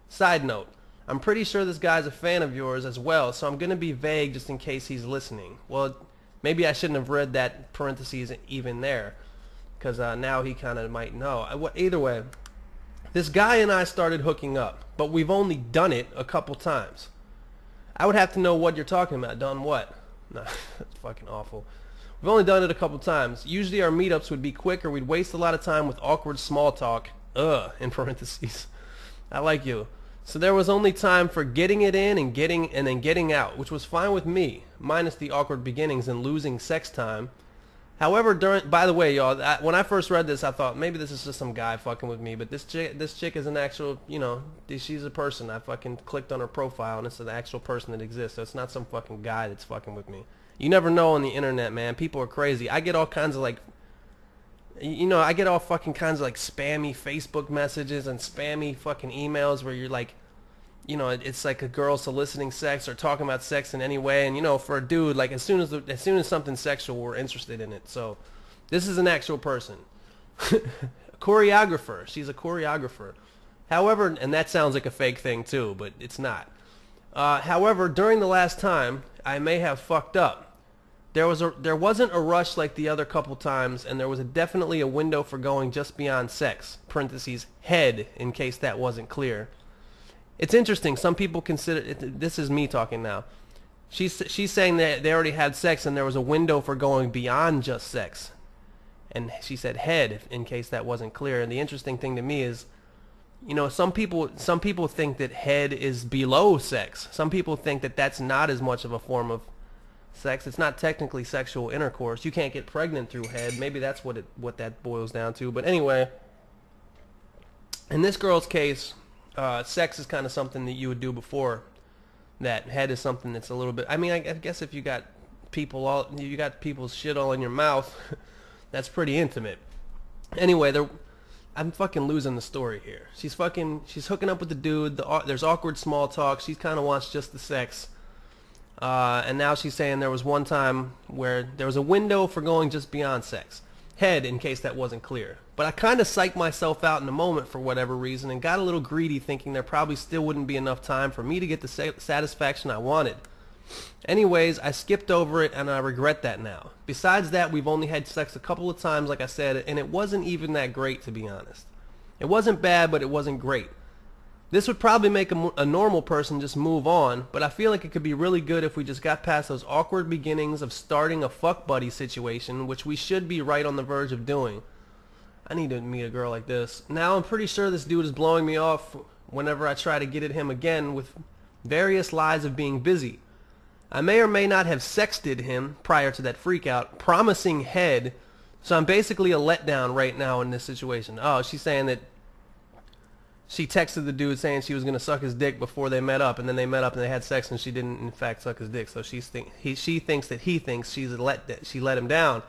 Side note, I'm pretty sure this guy's a fan of yours as well, so I'm going to be vague just in case he's listening. Well, maybe I shouldn't have read that parentheses even there, because now he kind of might know. Either way, this guy and I started hooking up, but we've only done it a couple times. I would have to know what you're talking about. Done what? Nah, that's fucking awful. We've only done it a couple times. Usually our meetups would be quick, or we'd waste a lot of time with awkward small talk. In parentheses. I like you. So there was only time for getting it in and then getting out, which was fine with me, minus the awkward beginnings and losing sex time. However, by the way, y'all, when I first read this, I thought maybe this is just some guy fucking with me. But this chick is an actual, you know, she's a person. I fucking clicked on her profile, and it's an actual person that exists. So it's not some fucking guy that's fucking with me. You never know on the internet, man. People are crazy. I get all kinds of like, you know, I get all fucking kinds of like spammy Facebook messages and spammy fucking emails where you're like, you know, it's like a girl soliciting sex or talking about sex in any way, and you know, for a dude, like as soon as something's sexual, we're interested in it. So, this is an actual person, choreographer. She's a choreographer. However, and that sounds like a fake thing too, but it's not. However, during the last time, I may have fucked up. There wasn't a rush like the other couple times, and there was definitely a window for going just beyond sex. Parentheses, head, in case that wasn't clear. It's interesting. Some people consider it, this is me talking now. She's saying that they already had sex and there was a window for going beyond just sex. And she said head, in case that wasn't clear. And the interesting thing to me is, you know, some people think that head is below sex. Some people think that that's not as much of a form of sex. It's not technically sexual intercourse. You can't get pregnant through head. Maybe that's what that boils down to. But anyway, in this girl's case, sex is kind of something that you would do before that. Head is something that's a little bit. I mean, I guess if you got people's shit all in your mouth, that's pretty intimate. Anyway, I'm fucking losing the story here. She's hooking up with the dude. There's awkward small talk. She kind of wants just the sex. And now she's saying there was one time where there was a window for going just beyond sex. Head, in case that wasn't clear. But I kind of psyched myself out in the moment for whatever reason and got a little greedy, thinking there probably still wouldn't be enough time for me to get the satisfaction I wanted. Anyways, I skipped over it and I regret that now. Besides that, we've only had sex a couple of times, like I said, and it wasn't even that great, to be honest. It wasn't bad, but it wasn't great. This would probably make a normal person just move on, but I feel like it could be really good if we just got past those awkward beginnings of starting a fuck buddy situation, which we should be right on the verge of doing. I need to meet a girl like this. Now I'm pretty sure this dude is blowing me off whenever I try to get at him again with various lies of being busy. I may or may not have sexted him prior to that freakout, promising head, so I'm basically a letdown right now in this situation. Oh, she's saying that she texted the dude saying she was going to suck his dick before they met up, and then they met up and they had sex and she didn't in fact suck his dick. So she thinks that he thinks she let him down.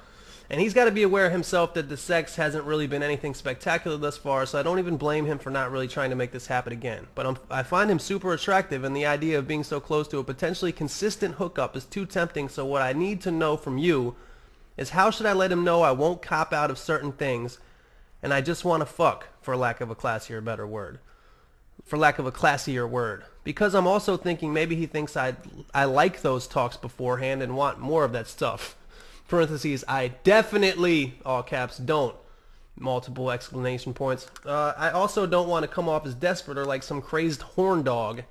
And he's got to be aware himself that the sex hasn't really been anything spectacular thus far, so I don't even blame him for not really trying to make this happen again. But I find him super attractive, and the idea of being so close to a potentially consistent hookup is too tempting, so what I need to know from you is how should I let him know I won't cop out of certain things and I just want to fuck, for lack of a classier word. Because I'm also thinking maybe he thinks I like those talks beforehand and want more of that stuff. Parentheses, I definitely, all caps, don't. Multiple exclamation points. I also don't want to come off as desperate or like some crazed horn dog,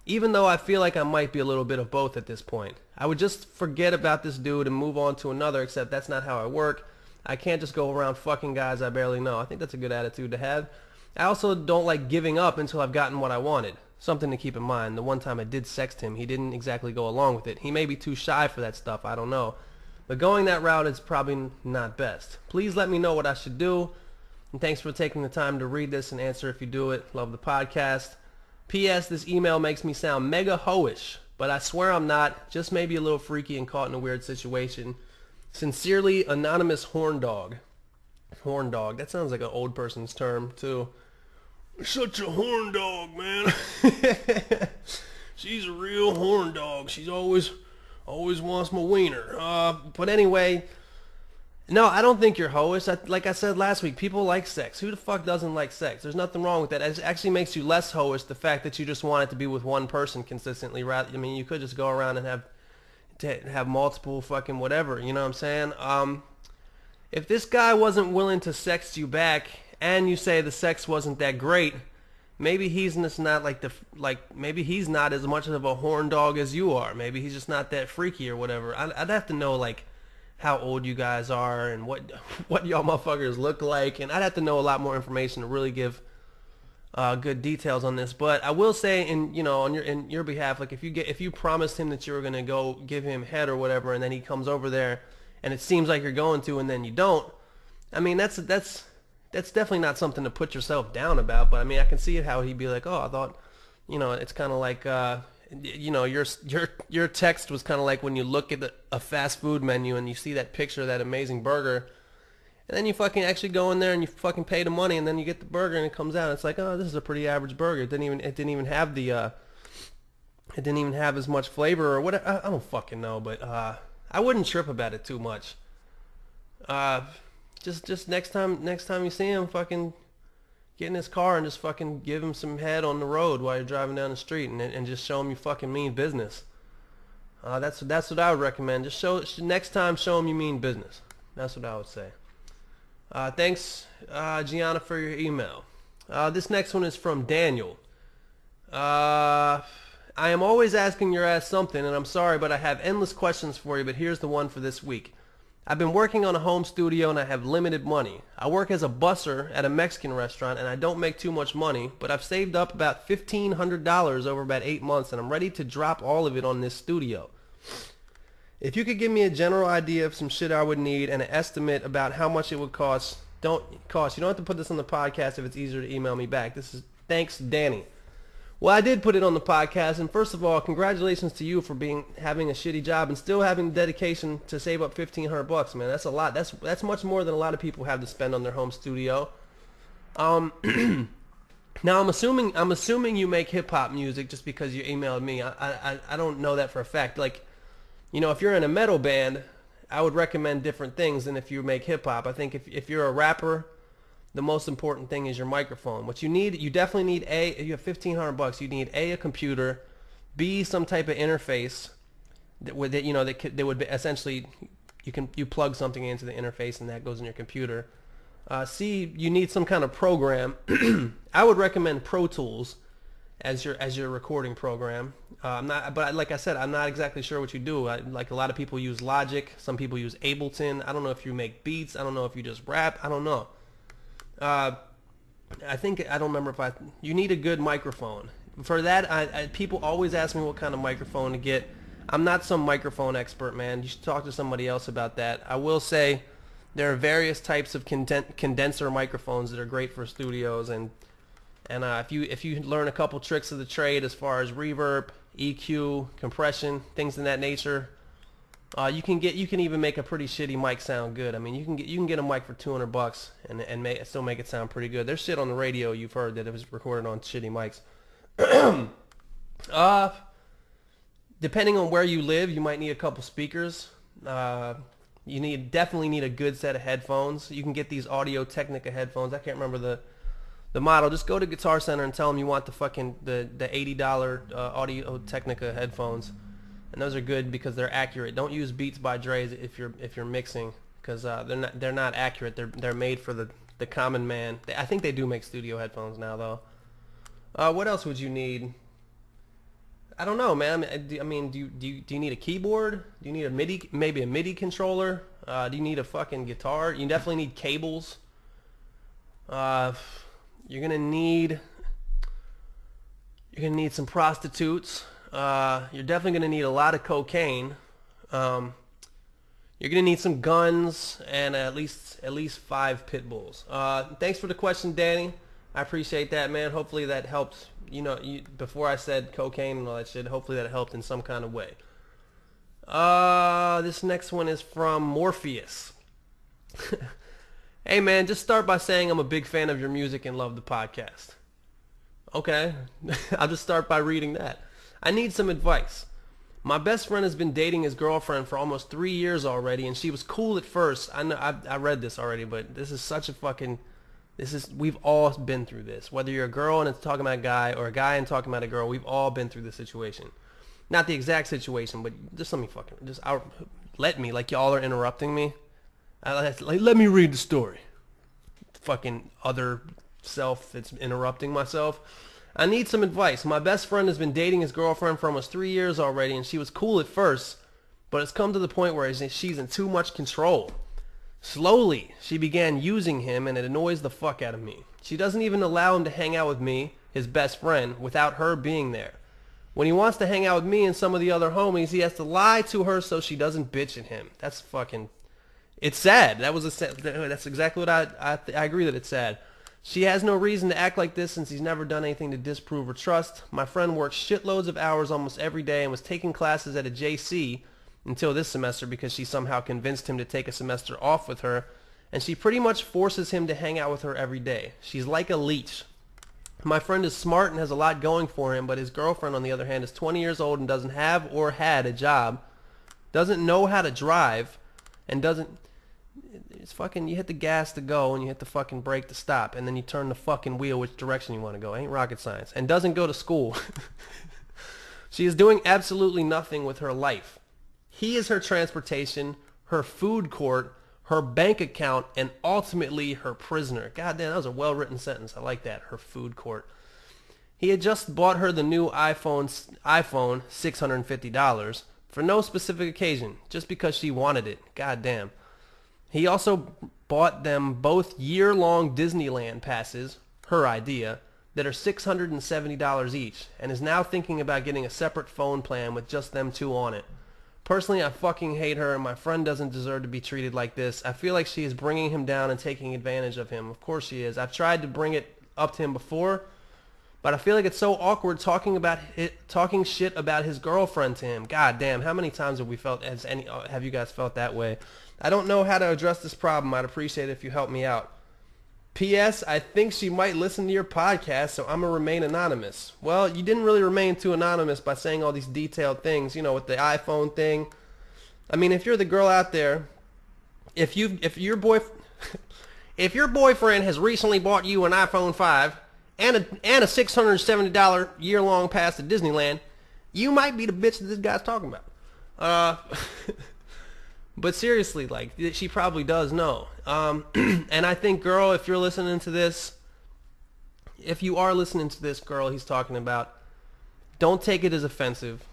even though I feel like I might be a little bit of both at this point. I would just forget about this dude and move on to another, except that's not how I work. I can't just go around fucking guys I barely know. I think that's a good attitude to have. I also don't like giving up until I've gotten what I wanted. Something to keep in mind. The one time I did sext him, he didn't exactly go along with it. He may be too shy for that stuff, I don't know. But going that route is probably not best. Please let me know what I should do. And thanks for taking the time to read this and answer if you do it. Love the podcast. P.S. This email makes me sound mega hoish, but I swear I'm not. Just maybe a little freaky and caught in a weird situation. Sincerely, anonymous horn dog. Horn dog. That sounds like an old person's term, too. Such a horn dog, man. She's a real horn dog. She's always wants my wiener. But anyway, no, I don't think you're hoish. Like I said last week, people like sex. Who the fuck doesn't like sex? There's nothing wrong with that. It actually makes you less hoish, the fact that you just want it to be with one person consistently. Rather, I mean, you could just go around and have multiple fucking whatever. You know what I'm saying? If this guy wasn't willing to sext you back, and you say the sex wasn't that great, maybe he's just not maybe he's not as much of a horn dog as you are. Maybe he's just not that freaky or whatever. I'd have to know like how old you guys are and what y'all motherfuckers look like, and I'd have to know a lot more information to really give good details on this. But I will say, in your behalf, like if you promised him that you were gonna go give him head or whatever, and then he comes over there and it seems like you're going to, and then you don't. I mean, that's definitely not something to put yourself down about. But I mean, I can see how he'd be like, oh, I thought, it's kind of like, your text was kind of like when you look at a fast food menu and you see that picture of that amazing burger, and then you fucking actually go in there and you fucking pay the money, and then you get the burger and it comes out and it's like, oh, this is a pretty average burger. It didn't even have as much flavor or what. I don't fucking know, but I wouldn't trip about it too much. Just next time you see him, fucking get in his car and just fucking give him some head on the road while you're driving down the street, and just show him you fucking mean business. That's what I would recommend. Just next time, show them you mean business. That's what I would say. Thanks, Gianna, for your email. This next one is from Daniel. I am always asking your ass something, and I'm sorry, but I have endless questions for you, but here's the one for this week. I've been working on a home studio, and I have limited money. I work as a busser at a Mexican restaurant, and I don't make too much money, but I've saved up about $1,500 over about 8 months, and I'm ready to drop all of it on this studio. If you could give me a general idea of some shit I would need and an estimate about how much it would cost, you don't have to put this on the podcast if it's easier to email me back. Thanks, Danny. Well, I did put it on the podcast, and first of all, congratulations to you for having a shitty job and still having the dedication to save up $1,500, man. That's a lot. That's much more than a lot of people have to spend on their home studio. Now I'm assuming you make hip hop music just because you emailed me. I don't know that for a fact. Like, you know, if you're in a metal band, I would recommend different things than if you make hip hop. I think if you're a rapper, the most important thing is your microphone. What you definitely need you have $1,500. You need a computer, B, some type of interface that would be essentially you plug something into the interface and that goes in your computer. C, you need some kind of program. I would recommend Pro Tools as your recording program. But like I said, I'm not exactly sure what you do. Like a lot of people use Logic. Some people use Ableton. I don't know if you make beats. I don't know if you just rap. I don't know. I don't remember you need a good microphone. For that, people always ask me what kind of microphone to get. I'm not some microphone expert, man. You should talk to somebody else about that. I will say there are various types of condenser microphones that are great for studios, and if you learn a couple tricks of the trade as far as reverb, EQ, compression, things in that nature, you can even make a pretty shitty mic sound good. I mean, you can get a mic for $200 and still make it sound pretty good. There's shit on the radio you've heard that it was recorded on shitty mics. Depending on where you live, you might need a couple speakers. You definitely need a good set of headphones. You can get these Audio Technica headphones. I can't remember the model. Just go to Guitar Center and tell them you want the $80 Audio Technica headphones. And those are good because they're accurate. Don't use Beats by Dre's if you're mixing, because they're not accurate. They're made for the common man. I think they do make studio headphones now though. What else would you need? I don't know, man. I mean, do you need a keyboard? Do you need maybe a MIDI controller? Do you need a fucking guitar? You definitely need cables. You're gonna need some prostitutes. You're definitely going to need a lot of cocaine. You're going to need some guns and at least 5 pit bulls. Thanks for the question, Danny. I appreciate that, man. Hopefully that helped. Before I said cocaine and all that shit, hopefully that helped in some kind of way. This next one is from Morpheus. Hey, man, just start by saying I'm a big fan of your music and love the podcast. Okay. I'll just start by reading that. I need some advice. My best friend has been dating his girlfriend for almost 3 years already, and she was cool at first. I know I read this already, but this is such a we've all been through this. Whether you're a girl and it's talking about a guy, or a guy and talking about a girl, we've all been through this situation. Not the exact situation, but just let me, like y'all are interrupting me. Let me read the story. Fucking other self that's interrupting myself. I need some advice. My best friend has been dating his girlfriend for almost 3 years already, and she was cool at first, but it's come to the point where she's in too much control. Slowly, she began using him, and it annoys the fuck out of me. She doesn't even allow him to hang out with me, his best friend, without her being there. When he wants to hang out with me and some of the other homies, he has to lie to her so she doesn't bitch at him. That's fucking... It's sad. That's exactly what I agree that it's sad. She has no reason to act like this since he's never done anything to disprove her trust. My friend works shitloads of hours almost every day and was taking classes at a JC until this semester because she somehow convinced him to take a semester off with her, and she pretty much forces him to hang out with her every day. She's like a leech. My friend is smart and has a lot going for him, but his girlfriend, on the other hand, is 20 years old and doesn't have or had a job, doesn't know how to drive, and doesn't... It's fucking, you hit the gas to go and you hit the fucking brake to stop, and then you turn the fucking wheel which direction you want to go. Ain't rocket science. And doesn't go to school. She is doing absolutely nothing with her life. He is her transportation, her food court, her bank account, and ultimately her prisoner. God damn, that was a well-written sentence. I like that. Her food court. He had just bought her the new iPhone $650, for no specific occasion, just because she wanted it. God damn. He also bought them both year-long Disneyland passes, her idea, that are $670 each, and is now thinking about getting a separate phone plan with just them two on it. Personally, I fucking hate her, and my friend doesn't deserve to be treated like this. I feel like she is bringing him down and taking advantage of him. Of course she is. I've tried to bring it up to him before, but I feel like it's so awkward talking shit about his girlfriend to him. God damn, how many times have have you guys felt that way? I don't know how to address this problem. I'd appreciate it if you help me out. P.S. I think she might listen to your podcast, so I'm going to remain anonymous. Well, you didn't really remain too anonymous by saying all these detailed things, you know, with the iPhone thing. I mean, if you're the girl out there, if your boyfriend has recently bought you an iPhone 5 and a $670 year-long pass to Disneyland, you might be the bitch that this guy's talking about. But seriously, like, she probably does know. And I think, girl, if you're listening to this, if you are listening to this, girl, he's talking about, don't take it as offensive.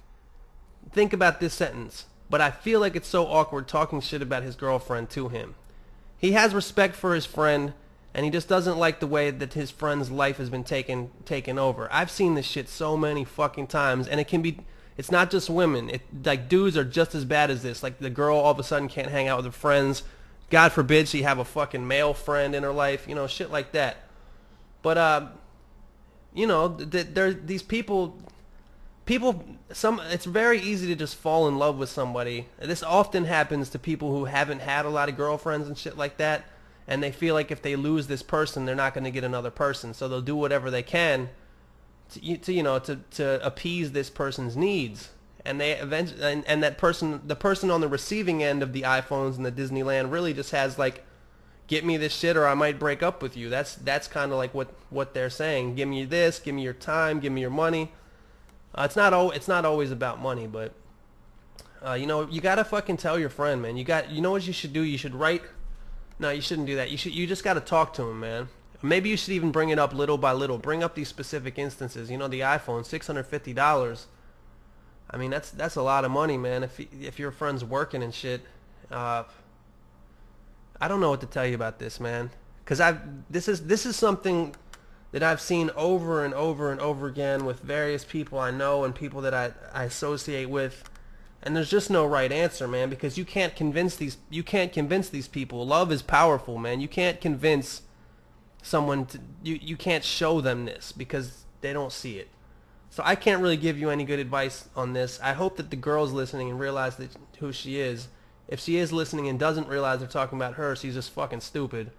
Think about this sentence. But I feel like it's so awkward talking shit about his girlfriend to him. He has respect for his friend, and he just doesn't like the way that his friend's life has been taken over. I've seen this shit so many fucking times, and it's not just women. Like, dudes are just as bad as this. Like, the girl all of a sudden can't hang out with her friends. God forbid she have a fucking male friend in her life. You know, shit like that. But, you know, there these people, it's very easy to just fall in love with somebody. This often happens to people who haven't had a lot of girlfriends and shit like that. And they feel like if they lose this person, they're not going to get another person. So they'll do whatever they can to appease this person's needs, and they eventually, and the person on the receiving end of the iPhones and the Disneyland really just has like, get me this shit or I might break up with you. That's kind of like what they're saying. Give me this, give me your time, give me your money. It's not always about money, but you know, you gotta fucking tell your friend, man. You know what you should do? You should write. No, you shouldn't do that. You just gotta talk to him, man. Maybe you should even bring it up little by little. Bring up these specific instances. You know, the iPhone, $650. I mean, that's a lot of money, man. If your friend's working and shit, I don't know what to tell you about this, man. Because this is something that I've seen over and over and over again with various people I know and people that I associate with. And there's just no right answer, man. Because you can't convince these people. Love is powerful, man. You can't convince someone you can't show them this because they don't see it. So I can't really give you any good advice on this. I hope that the girl's listening and realize who she is. If she is listening and doesn't realize they're talking about her, she's just fucking stupid.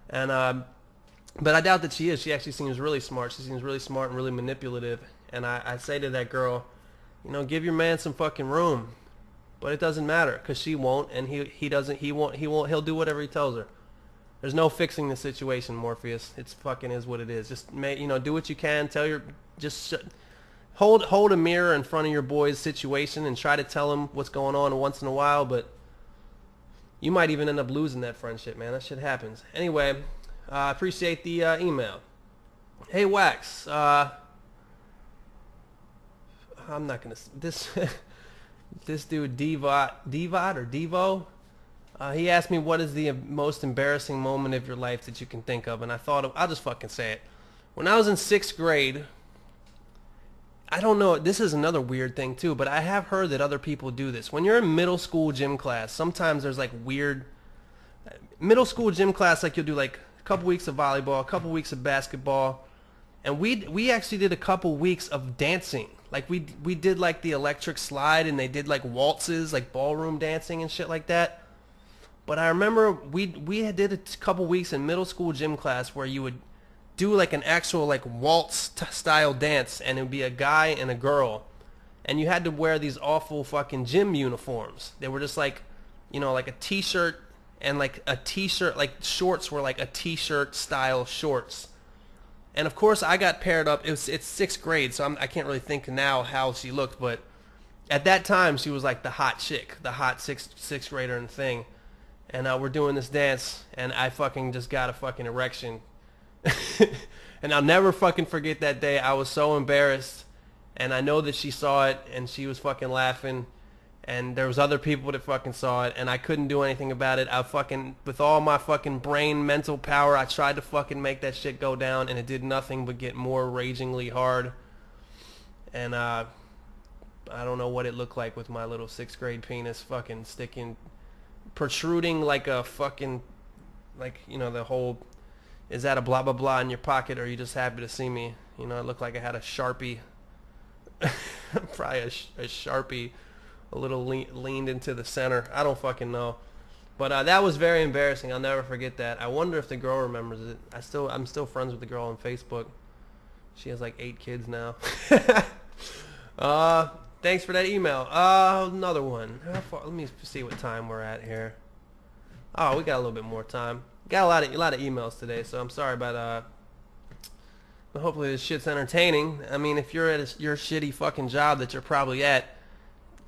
And but I doubt that she is. She actually seems really smart. She seems really smart and really manipulative. And I say to that girl, you know, give your man some fucking room. But it doesn't matter because she won't, and he'll do whatever he tells her. There's no fixing the situation, Morpheus. It's fucking is what it is. Just do what you can. Hold a mirror in front of your boy's situation and try to tell him what's going on once in a while. But you might even end up losing that friendship, man. That shit happens. Anyway, I appreciate the email. Hey Wax, I'm not gonna this dude Devo. He asked me what is the most embarrassing moment of your life that you can think of, and I thought I'll just fucking say it. When I was in 6th grade, I don't know, this is another weird thing too, but I have heard that other people do this. When you're in middle school gym class, sometimes there's like weird middle school gym class, like you'll do like a couple weeks of volleyball, a couple weeks of basketball, and we actually did a couple weeks of dancing. Like we did like the electric slide, and they did like waltzes, like ballroom dancing and shit like that. But I remember we did a couple weeks in middle school gym class where you would do like an actual like waltz style dance, and it would be a guy and a girl, and you had to wear these awful fucking gym uniforms. They were just like, you know, like a t-shirt and like a t-shirt, like shorts were like a t-shirt style shorts, And of course, I got paired up. It's 6th grade, so I can't really think now how she looked, but at that time, she was like the hot chick, the hot sixth grader and thing. And we're doing this dance, and I fucking just got a fucking erection. And I'll never fucking forget that day. I was so embarrassed, and I know that she saw it, and she was fucking laughing, and there was other people that fucking saw it, and I couldn't do anything about it. I fucking, with all my fucking brain, mental power, I tried to fucking make that shit go down, and it did nothing but get more ragingly hard. And I don't know what it looked like with my little 6th grade penis fucking protruding like a fucking, like, you know, the whole, is that a blah blah blah in your pocket, or are you just happy to see me? You know, it looked like I had a Sharpie, probably a Sharpie, a little leaned into the center. I don't fucking know. But that was very embarrassing. I'll never forget that. I wonder if the girl remembers it. I'm still friends with the girl on Facebook. She has like 8 kids now. Thanks for that email. Another one. Let me see what time we're at here. Oh, we got a little bit more time. Got a lot of emails today, so I'm sorry about but hopefully this shit's entertaining. I mean, if you're at your shitty fucking job that you're probably at,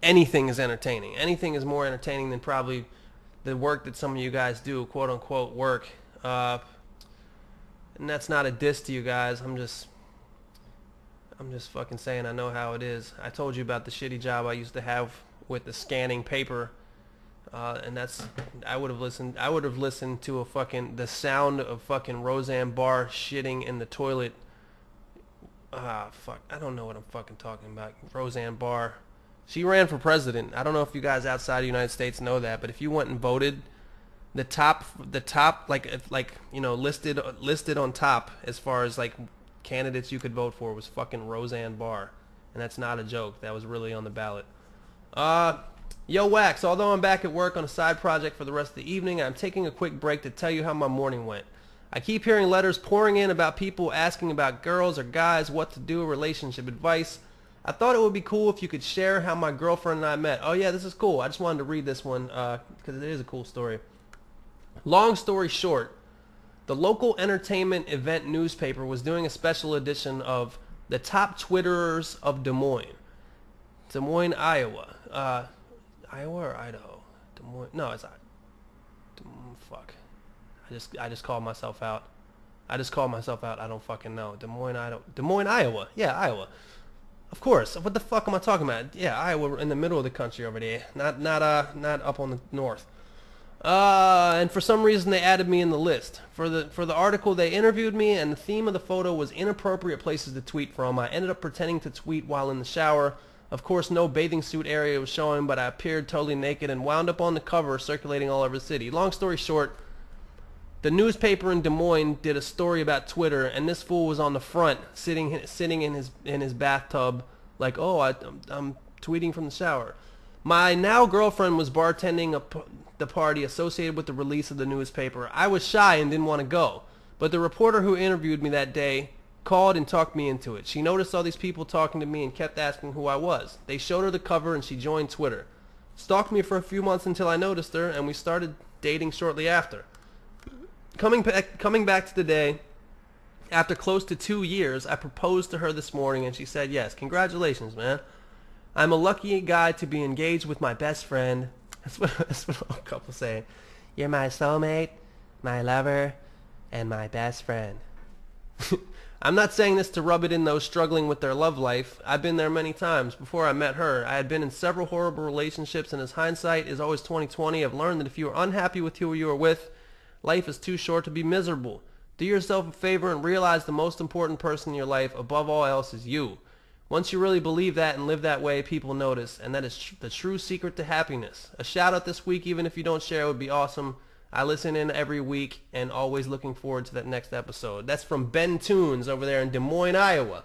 anything is entertaining. Anything is more entertaining than probably the work that some of you guys do, quote unquote work. And that's not a diss to you guys. I'm just fucking saying I know how it is. I told you about the shitty job I used to have with the scanning paper, and I would have listened to the sound of fucking Roseanne Barr shitting in the toilet. Fuck, I don't know what I'm fucking talking about. Roseanne Barr, she ran for president. I don't know if you guys outside the United States know that, but if you went and voted, the top, like you know, listed on top as far as like candidates you could vote for was fucking Roseanne Barr, and that's not a joke. That was really on the ballot. Yo Wax, although I'm back at work on a side project for the rest of the evening, I'm taking a quick break to tell you how my morning went. I keep hearing letters pouring in about people asking about girls or guys, what to do, relationship advice. I thought it would be cool if you could share how my girlfriend and I met. Oh yeah, this is cool. I just wanted to read this one because it is a cool story. Long story short, the local entertainment event newspaper was doing a special edition of the top Twitterers of Des Moines, Iowa. Iowa or Idaho? Des Moines? No, it's not. Fuck. I just called myself out. I don't fucking know. Des Moines, Idaho. Des Moines, Iowa. Yeah, Iowa. Of course. What the fuck am I talking about? Yeah, Iowa, in the middle of the country over there. Not up on the north. And for some reason they added me in the list. For the article they interviewed me, and the theme of the photo was inappropriate places to tweet from. I ended up pretending to tweet while in the shower. Of course, no bathing suit area was showing, but I appeared totally naked and wound up on the cover, circulating all over the city. Long story short, the newspaper in Des Moines did a story about Twitter, and this fool was on the front, sitting in his bathtub, like, oh, I'm tweeting from the shower. My now girlfriend was bartending the party associated with the release of the newspaper. I was shy and didn't want to go, but the reporter who interviewed me that day called and talked me into it. She noticed all these people talking to me and kept asking who I was. They showed her the cover and she joined Twitter. Stalked me for a few months until I noticed her, and we started dating shortly after. Coming back to the day, after close to 2 years, I proposed to her this morning and she said yes. Congratulations, man. I'm a lucky guy to be engaged with my best friend. That's what all couples say. You're my soulmate, my lover, and my best friend. I'm not saying this to rub it in those struggling with their love life. I've been there many times. Before I met her, I had been in several horrible relationships, and as hindsight is always 20/20, I've learned that if you are unhappy with who you are with, life is too short to be miserable. Do yourself a favor and realize the most important person in your life, above all else, is you. Once you really believe that and live that way, people notice, and that is the true secret to happiness. A shout out this week, even if you don't share, would be awesome. I listen in every week and always looking forward to that next episode. That's from Ben Toons over there in Des Moines, Iowa.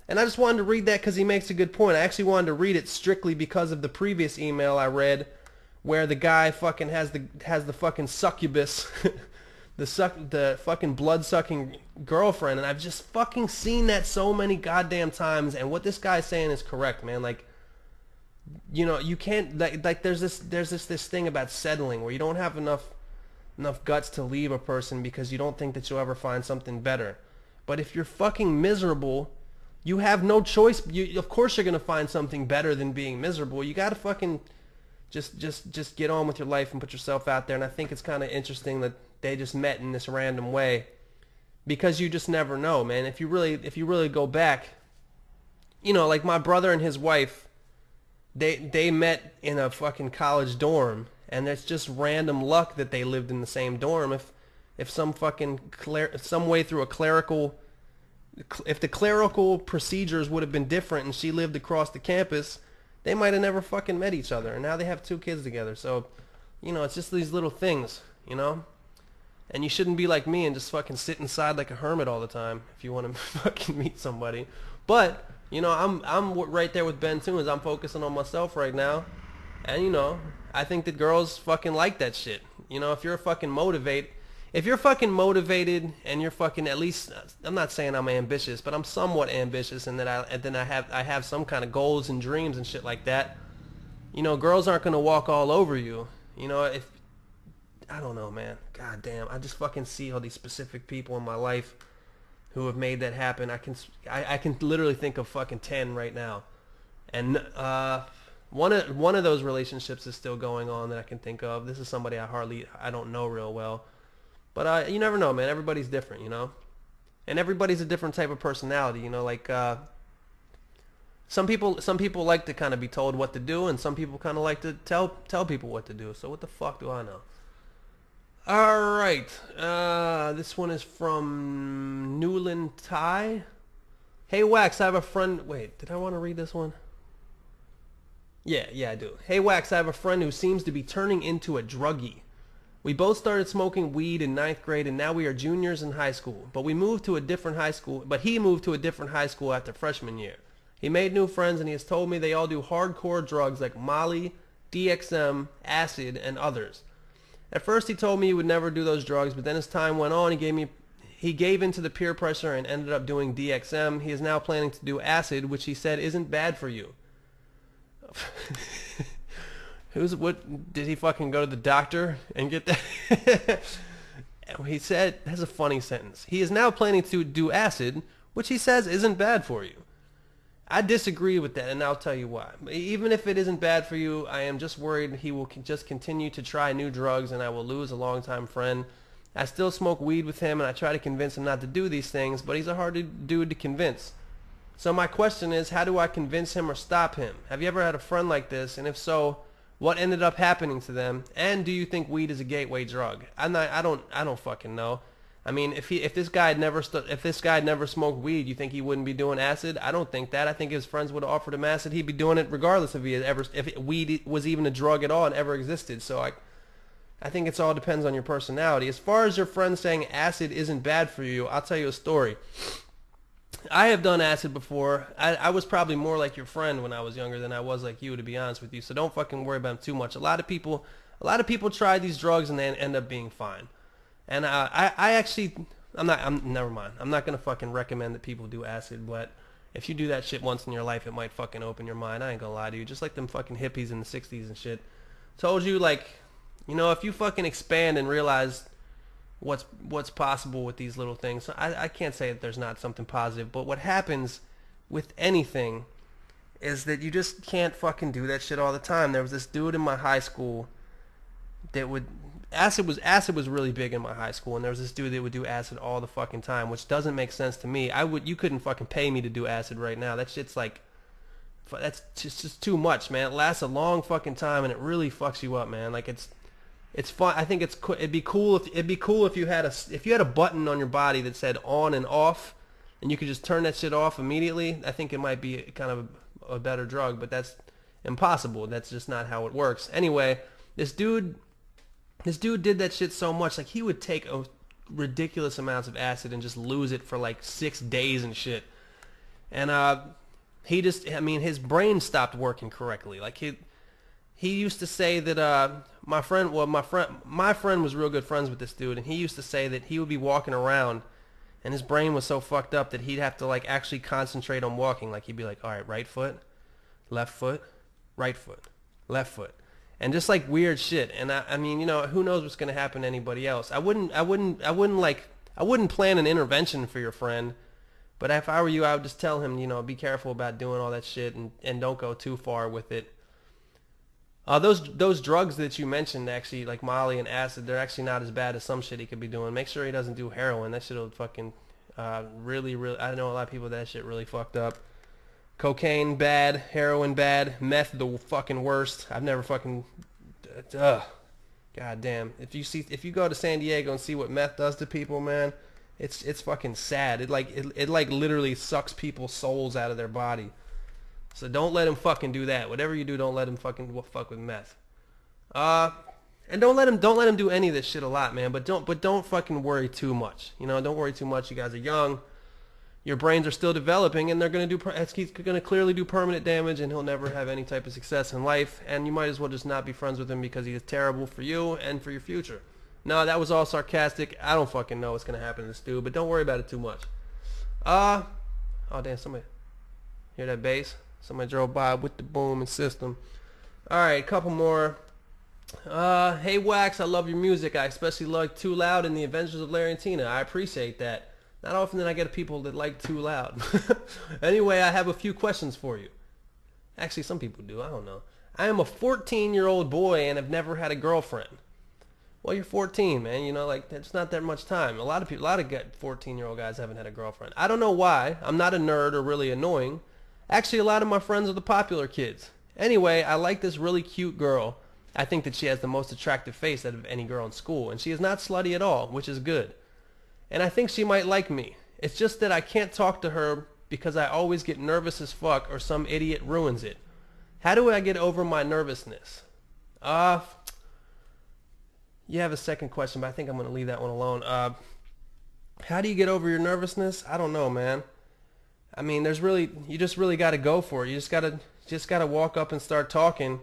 And I just wanted to read that because he makes a good point. I actually wanted to read it strictly because of the previous email I read where the guy fucking has the fucking succubus, the fucking blood-sucking girlfriend, and I've just fucking seen that so many goddamn times, and what this guy's saying is correct, man. Like, you know, you can't, like there's this thing about settling where you don't have enough guts to leave a person because you don't think that you'll ever find something better. But if you're fucking miserable, you have no choice. Of course you're going to find something better than being miserable. You got to fucking just get on with your life and put yourself out there. And I think it's kind of interesting that they just met in this random way, because you just never know, man. If you really go back, you know, like my brother and his wife, they met in a fucking college dorm, and it's just random luck that they lived in the same dorm. If some fucking some way through a clerical, if the clerical procedures would have been different and she lived across the campus, they might have never fucking met each other, and now they have 2 kids together. So, you know, it's just these little things, you know? And you shouldn't be like me and just fucking sit inside like a hermit all the time if you want to fucking meet somebody. But, you know, I'm right there with Ben too, as I'm focusing on myself right now. And, you know, I think that girls fucking like that shit. You know, if you're fucking motivated and you're fucking, at least, I'm not saying I'm ambitious, but I'm somewhat ambitious, and that I have some kind of goals and dreams and shit like that. You know, girls aren't going to walk all over you. You know, if I don't know, man. God damn, I just fucking see all these specific people in my life who have made that happen. I can literally think of fucking 10 right now, and one of those relationships is still going on that I can think of. This is somebody I don't know real well, but you never know, man. Everybody's different, you know, and everybody's a different type of personality, you know. Like some people like to kind of be told what to do, and some people kind of like to tell people what to do. So what the fuck do I know? All right, this one is from Newland Ty. Hey Wax, I have a friend. Wait, did I want to read this one? Yeah, I do. Hey Wax, I have a friend who seems to be turning into a druggie. We both started smoking weed in 9th grade, and now we are juniors in high school. But he moved to a different high school after freshman year. He made new friends, and he has told me they all do hardcore drugs like Molly, DXM, acid, and others. At first he told me he would never do those drugs, but then as time went on, he gave into the peer pressure and ended up doing DXM. He is now planning to do acid, which he said isn't bad for you. What did he fucking go to the doctor and get that? He said, that's a funny sentence. He is now planning to do acid, which he says isn't bad for you. I disagree with that, and I'll tell you why. Even if it isn't bad for you, I am just worried he will just continue to try new drugs, and I will lose a longtime friend. I still smoke weed with him, and I try to convince him not to do these things, but he's a hard dude to convince. So my question is, how do I convince him or stop him? Have you ever had a friend like this, and if so, what ended up happening to them? And do you think weed is a gateway drug? I don't fucking know. I mean, if this guy had never smoked weed, you think he wouldn't be doing acid? I don't think that. I think his friends would have offered him acid. He'd be doing it regardless if weed was even a drug at all and ever existed. So I think it all depends on your personality. As far as your friend saying acid isn't bad for you, I'll tell you a story. I have done acid before. I was probably more like your friend when I was younger than I was like you, to be honest with you. So don't fucking worry about him too much. A lot of people try these drugs and they end up being fine. And never mind. I'm not going to fucking recommend that people do acid, but if you do that shit once in your life, it might fucking open your mind. I ain't gonna lie to you. Just like them fucking hippies in the 60s and shit. Told you, like, you know, if you fucking expand and realize what's possible with these little things. So I can't say that there's not something positive, but what happens with anything is that you just can't fucking do that shit all the time. There was this dude in my high school that would... Acid was really big in my high school, and there was this dude that would do acid all the fucking time, which doesn't make sense to me. You couldn't fucking pay me to do acid right now. That shit's like, that's just too much, man. It lasts a long fucking time, and it really fucks you up, man. Like it's fun. I think it'd be cool if you had a button on your body that said on and off, and you could just turn that shit off immediately. I think it might be kind of a better drug, but that's impossible. That's just not how it works. Anyway, this dude did that shit so much, like he would take ridiculous amounts of acid and just lose it for like 6 days and shit. And his brain stopped working correctly. Like he used to say that my friend was real good friends with this dude, and he used to say that he would be walking around and his brain was so fucked up that he'd have to like actually concentrate on walking. Like he'd be like, all right, right foot, left foot, right foot, left foot. And just like weird shit. And I mean, you know, who knows what's gonna happen to anybody else. I wouldn't like I wouldn't plan an intervention for your friend, but if I were you, I would just tell him, be careful about doing all that shit and don't go too far with it. Those drugs that you mentioned, actually, like Molly and acid, they're actually not as bad as some shit he could be doing. Make sure he doesn't do heroin. That shit'll fucking really, I know a lot of people that shit really fucked up. Cocaine bad, heroin bad, meth the fucking worst. I've never fucking, god damn. If you go to San Diego and see what meth does to people, man, it's fucking sad. It literally sucks people's souls out of their body. So don't let him fucking do that. Whatever you do, don't let him fucking fuck with meth. And don't let him do any of this shit a lot, man. But don't fucking worry too much. Don't worry too much. You guys are young. Your brains are still developing, and he's gonna clearly do permanent damage, and he'll never have any type of success in life. And you might as well just not be friends with him because he is terrible for you and for your future. No, that was all sarcastic. I don't fucking know what's gonna happen to this dude, but don't worry about it too much. Oh damn, somebody hear that bass? Somebody drove by with the booming system. All right, a couple more. Hey Wax, I love your music. I especially like Too Loud and the Adventures of Larry and Tina. I appreciate that. Not often that I get people that like Too Loud. Anyway, I have a few questions for you. Actually, some people do. I don't know. I am a 14-year-old boy and have never had a girlfriend. Well, you're 14, man. That's not that much time. A lot of 14-year-old guys haven't had a girlfriend. I don't know why. I'm not a nerd or really annoying. Actually, a lot of my friends are the popular kids. Anyway, I like this really cute girl. I think that she has the most attractive face out of any girl in school, and she is not slutty at all, which is good. And I think she might like me. It's just that I can't talk to her because I always get nervous as fuck or some idiot ruins it. How do I get over my nervousness? You have a second question, but I think I'm going to leave that one alone. How do you get over your nervousness? I don't know, man. I mean, you just really got to go for it. You just got to walk up and start talking.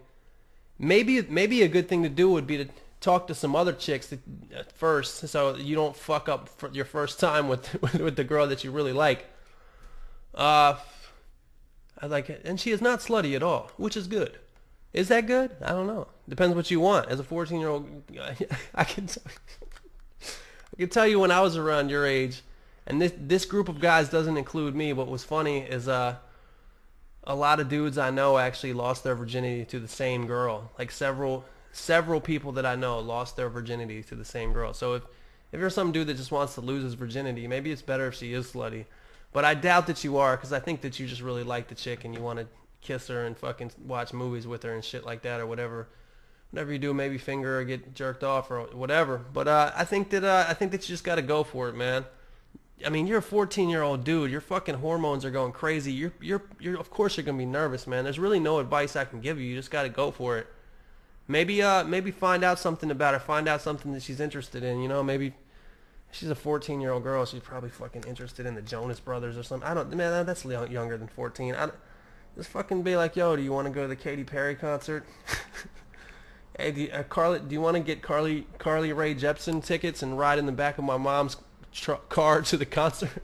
Maybe a good thing to do would be to talk to some other chicks first, so you don't fuck up for your first time with the girl that you really like. I like it, and she is not slutty at all, which is good. Is that good? I don't know. Depends what you want. As a 14-year-old, I can tell you when I was around your age, and this group of guys doesn't include me. What was funny is a lot of dudes I know actually lost their virginity to the same girl. Like several people that I know lost their virginity to the same girl. So if you're some dude that just wants to lose his virginity, maybe it's better if she is slutty. But I doubt that you are, because I think that you just really like the chick and you want to kiss her and fucking watch movies with her and shit like that, or whatever you do, maybe finger or get jerked off or whatever. But I think that you just got to go for it, man. I mean, you're a 14-year-old dude. Your fucking hormones are going crazy. You're of course you're gonna be nervous, man. There's really no advice I can give you. You just got to go for it. Maybe find out something about her. Find out something that she's interested in. Maybe she's a 14-year-old girl. She's probably fucking interested in the Jonas Brothers or something. Man, that's younger than 14. Just fucking be like, yo, do you want to go to the Katy Perry concert? Hey, do you want to get Carly Rae Jepsen tickets and ride in the back of my mom's car to the concert?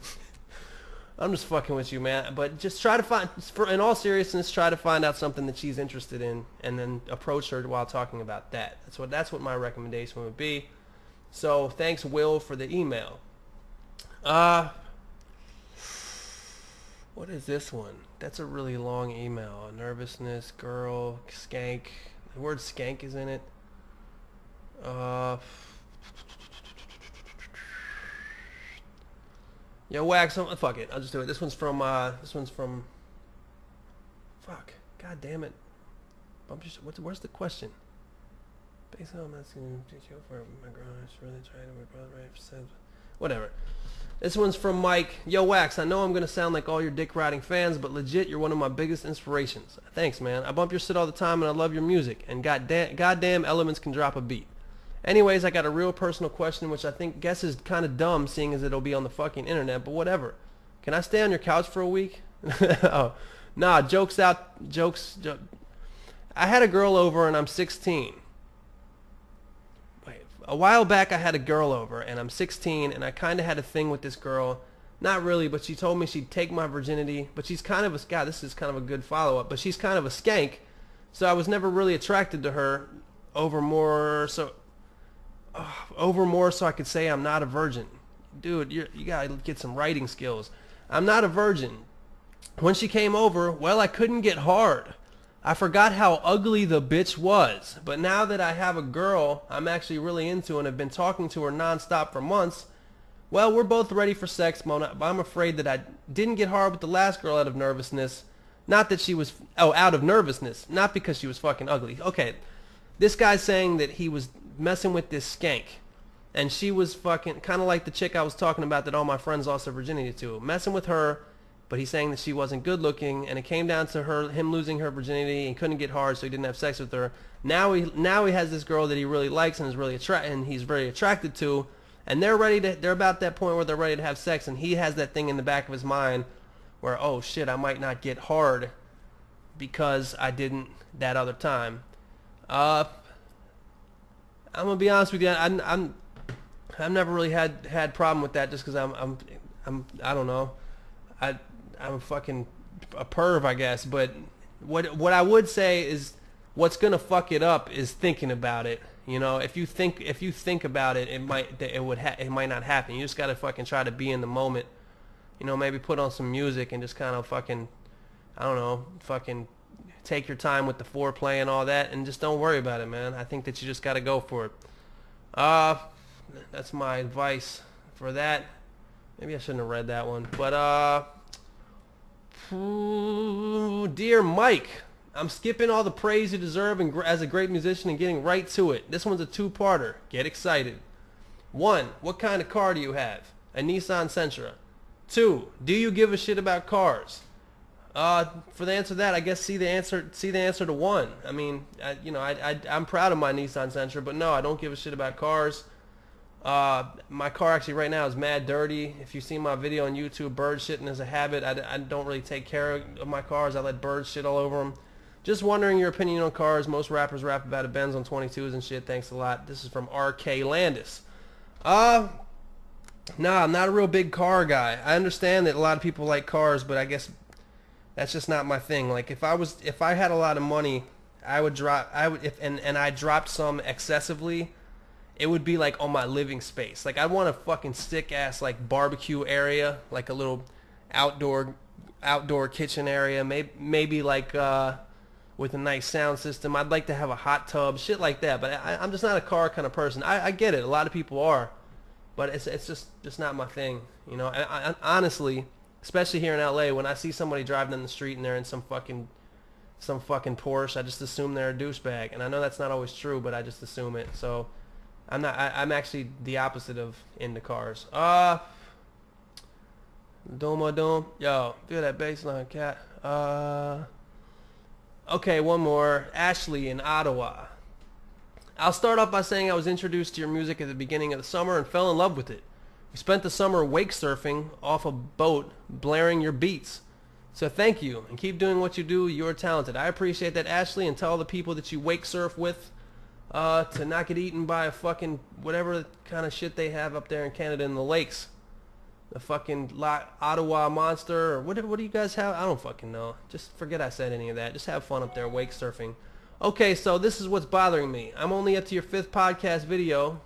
I'm just fucking with you, man. But just try to in all seriousness, try to find out something that she's interested in, and then approach her while talking about that. That's what my recommendation would be. So thanks, Will, for the email. What is this one? That's a really long email. Nervousness, girl, skank. The word skank is in it. Yo, Wax, fuck it. I'll just do it. This one's from, fuck. God damn it. Where's the question? Based on that's going to teach you for my girl. I should really try to my brother, right? Whatever. This one's from Mike. Yo, Wax, I know I'm going to sound like all your dick riding fans, but legit, you're one of my biggest inspirations. Thanks, man. I bump your shit all the time, and I love your music. And goddamn Elements can drop a beat. Anyways, I got a real personal question, which I guess is kind of dumb, seeing as it'll be on the fucking internet, but whatever. Can I stay on your couch for a week? Oh, nah, jokes. I had a girl over, and I'm 16. A while back, I had a girl over, and I'm 16, and I kind of had a thing with this girl. Not really, but she told me she'd take my virginity. But she's kind of God, this is kind of a good follow-up, but she's kind of a skank, so I was never really attracted to her over more so I could say I'm not a virgin. dude, you gotta get some writing skills. I'm not a virgin. When she came over, well, I couldn't get hard. I forgot how ugly the bitch was. But now that I have a girl I'm actually really into and have been talking to her nonstop for months, well, we're both ready for sex, but I'm afraid that I didn't get hard with the last girl out of nervousness. Not that she was, out of nervousness. Not because she was fucking ugly. Okay, this guy's saying that he was messing with this skank. And she was fucking, kind of like the chick I was talking about that all my friends lost their virginity to. Messing with her, but he's saying that she wasn't good looking, and it came down to him losing her virginity and couldn't get hard, so he didn't have sex with her. Now he has this girl that he really likes and he's very attracted to, and they're about that point where they're ready to have sex, and he has that thing in the back of his mind where, oh shit, I might not get hard because I didn't that other time. I'm gonna be honest with you, I've never really had problem with that, just because I don't know, I'm a fucking a perv, I guess. But what I would say is, what's gonna fuck it up is thinking about it. You know, if you think about it, it might not happen. You just gotta fucking try to be in the moment. You know, maybe put on some music and just kind of fucking, I don't know, fucking take your time with the foreplay and all that, and just don't worry about it, man. I think that you just gotta go for it. That's my advice for that. Maybe I shouldn't have read that one, but dear Mike, I'm skipping all the praise you deserve as a great musician and getting right to it. This one's a two-parter. Get excited. 1. What kind of car do you have? A Nissan Sentra. 2. Do you give a shit about cars? For the answer to that, I guess see the answer to 1. I mean, I'm proud of my Nissan Sentra, but no, I don't give a shit about cars. My car actually right now is mad dirty. If you see my video on YouTube, bird shitting is a habit. I don't really take care of my cars. I let birds shit all over them. Just wondering your opinion on cars. Most rappers rap about a Benz on 22s and shit. Thanks a lot. This is from RK Landis. Nah, I'm not a real big car guy. I understand that a lot of people like cars, but I guess that's just not my thing. Like if I had a lot of money, I dropped some excessively, it would be like on my living space. Like I want a fucking sick ass like barbecue area, like a little outdoor kitchen area, maybe like with a nice sound system. I'd like to have a hot tub, shit like that. But I'm just not a car kind of person. I get it. A lot of people are, but it's just not my thing. You know, I honestly, especially here in LA, when I see somebody driving down the street and they're in some fucking Porsche, I just assume they're a douchebag. And I know that's not always true, but I just assume it. So I'm actually the opposite of into cars. Dome. Yo, feel that bass line, cat. Okay, one more. Ashley in Ottawa. I'll start off by saying I was introduced to your music at the beginning of the summer and fell in love with it. We spent the summer wake surfing off a boat, blaring your beats. So thank you, and keep doing what you do. You're talented. I appreciate that, Ashley, and tell the people that you wake surf with to not get eaten by a fucking whatever kind of shit they have up there in Canada in the lakes. The fucking Ottawa monster, or what do you guys have? I don't fucking know. Just forget I said any of that. Just have fun up there wake surfing. Okay, so this is what's bothering me. I'm only up to your 5th podcast video.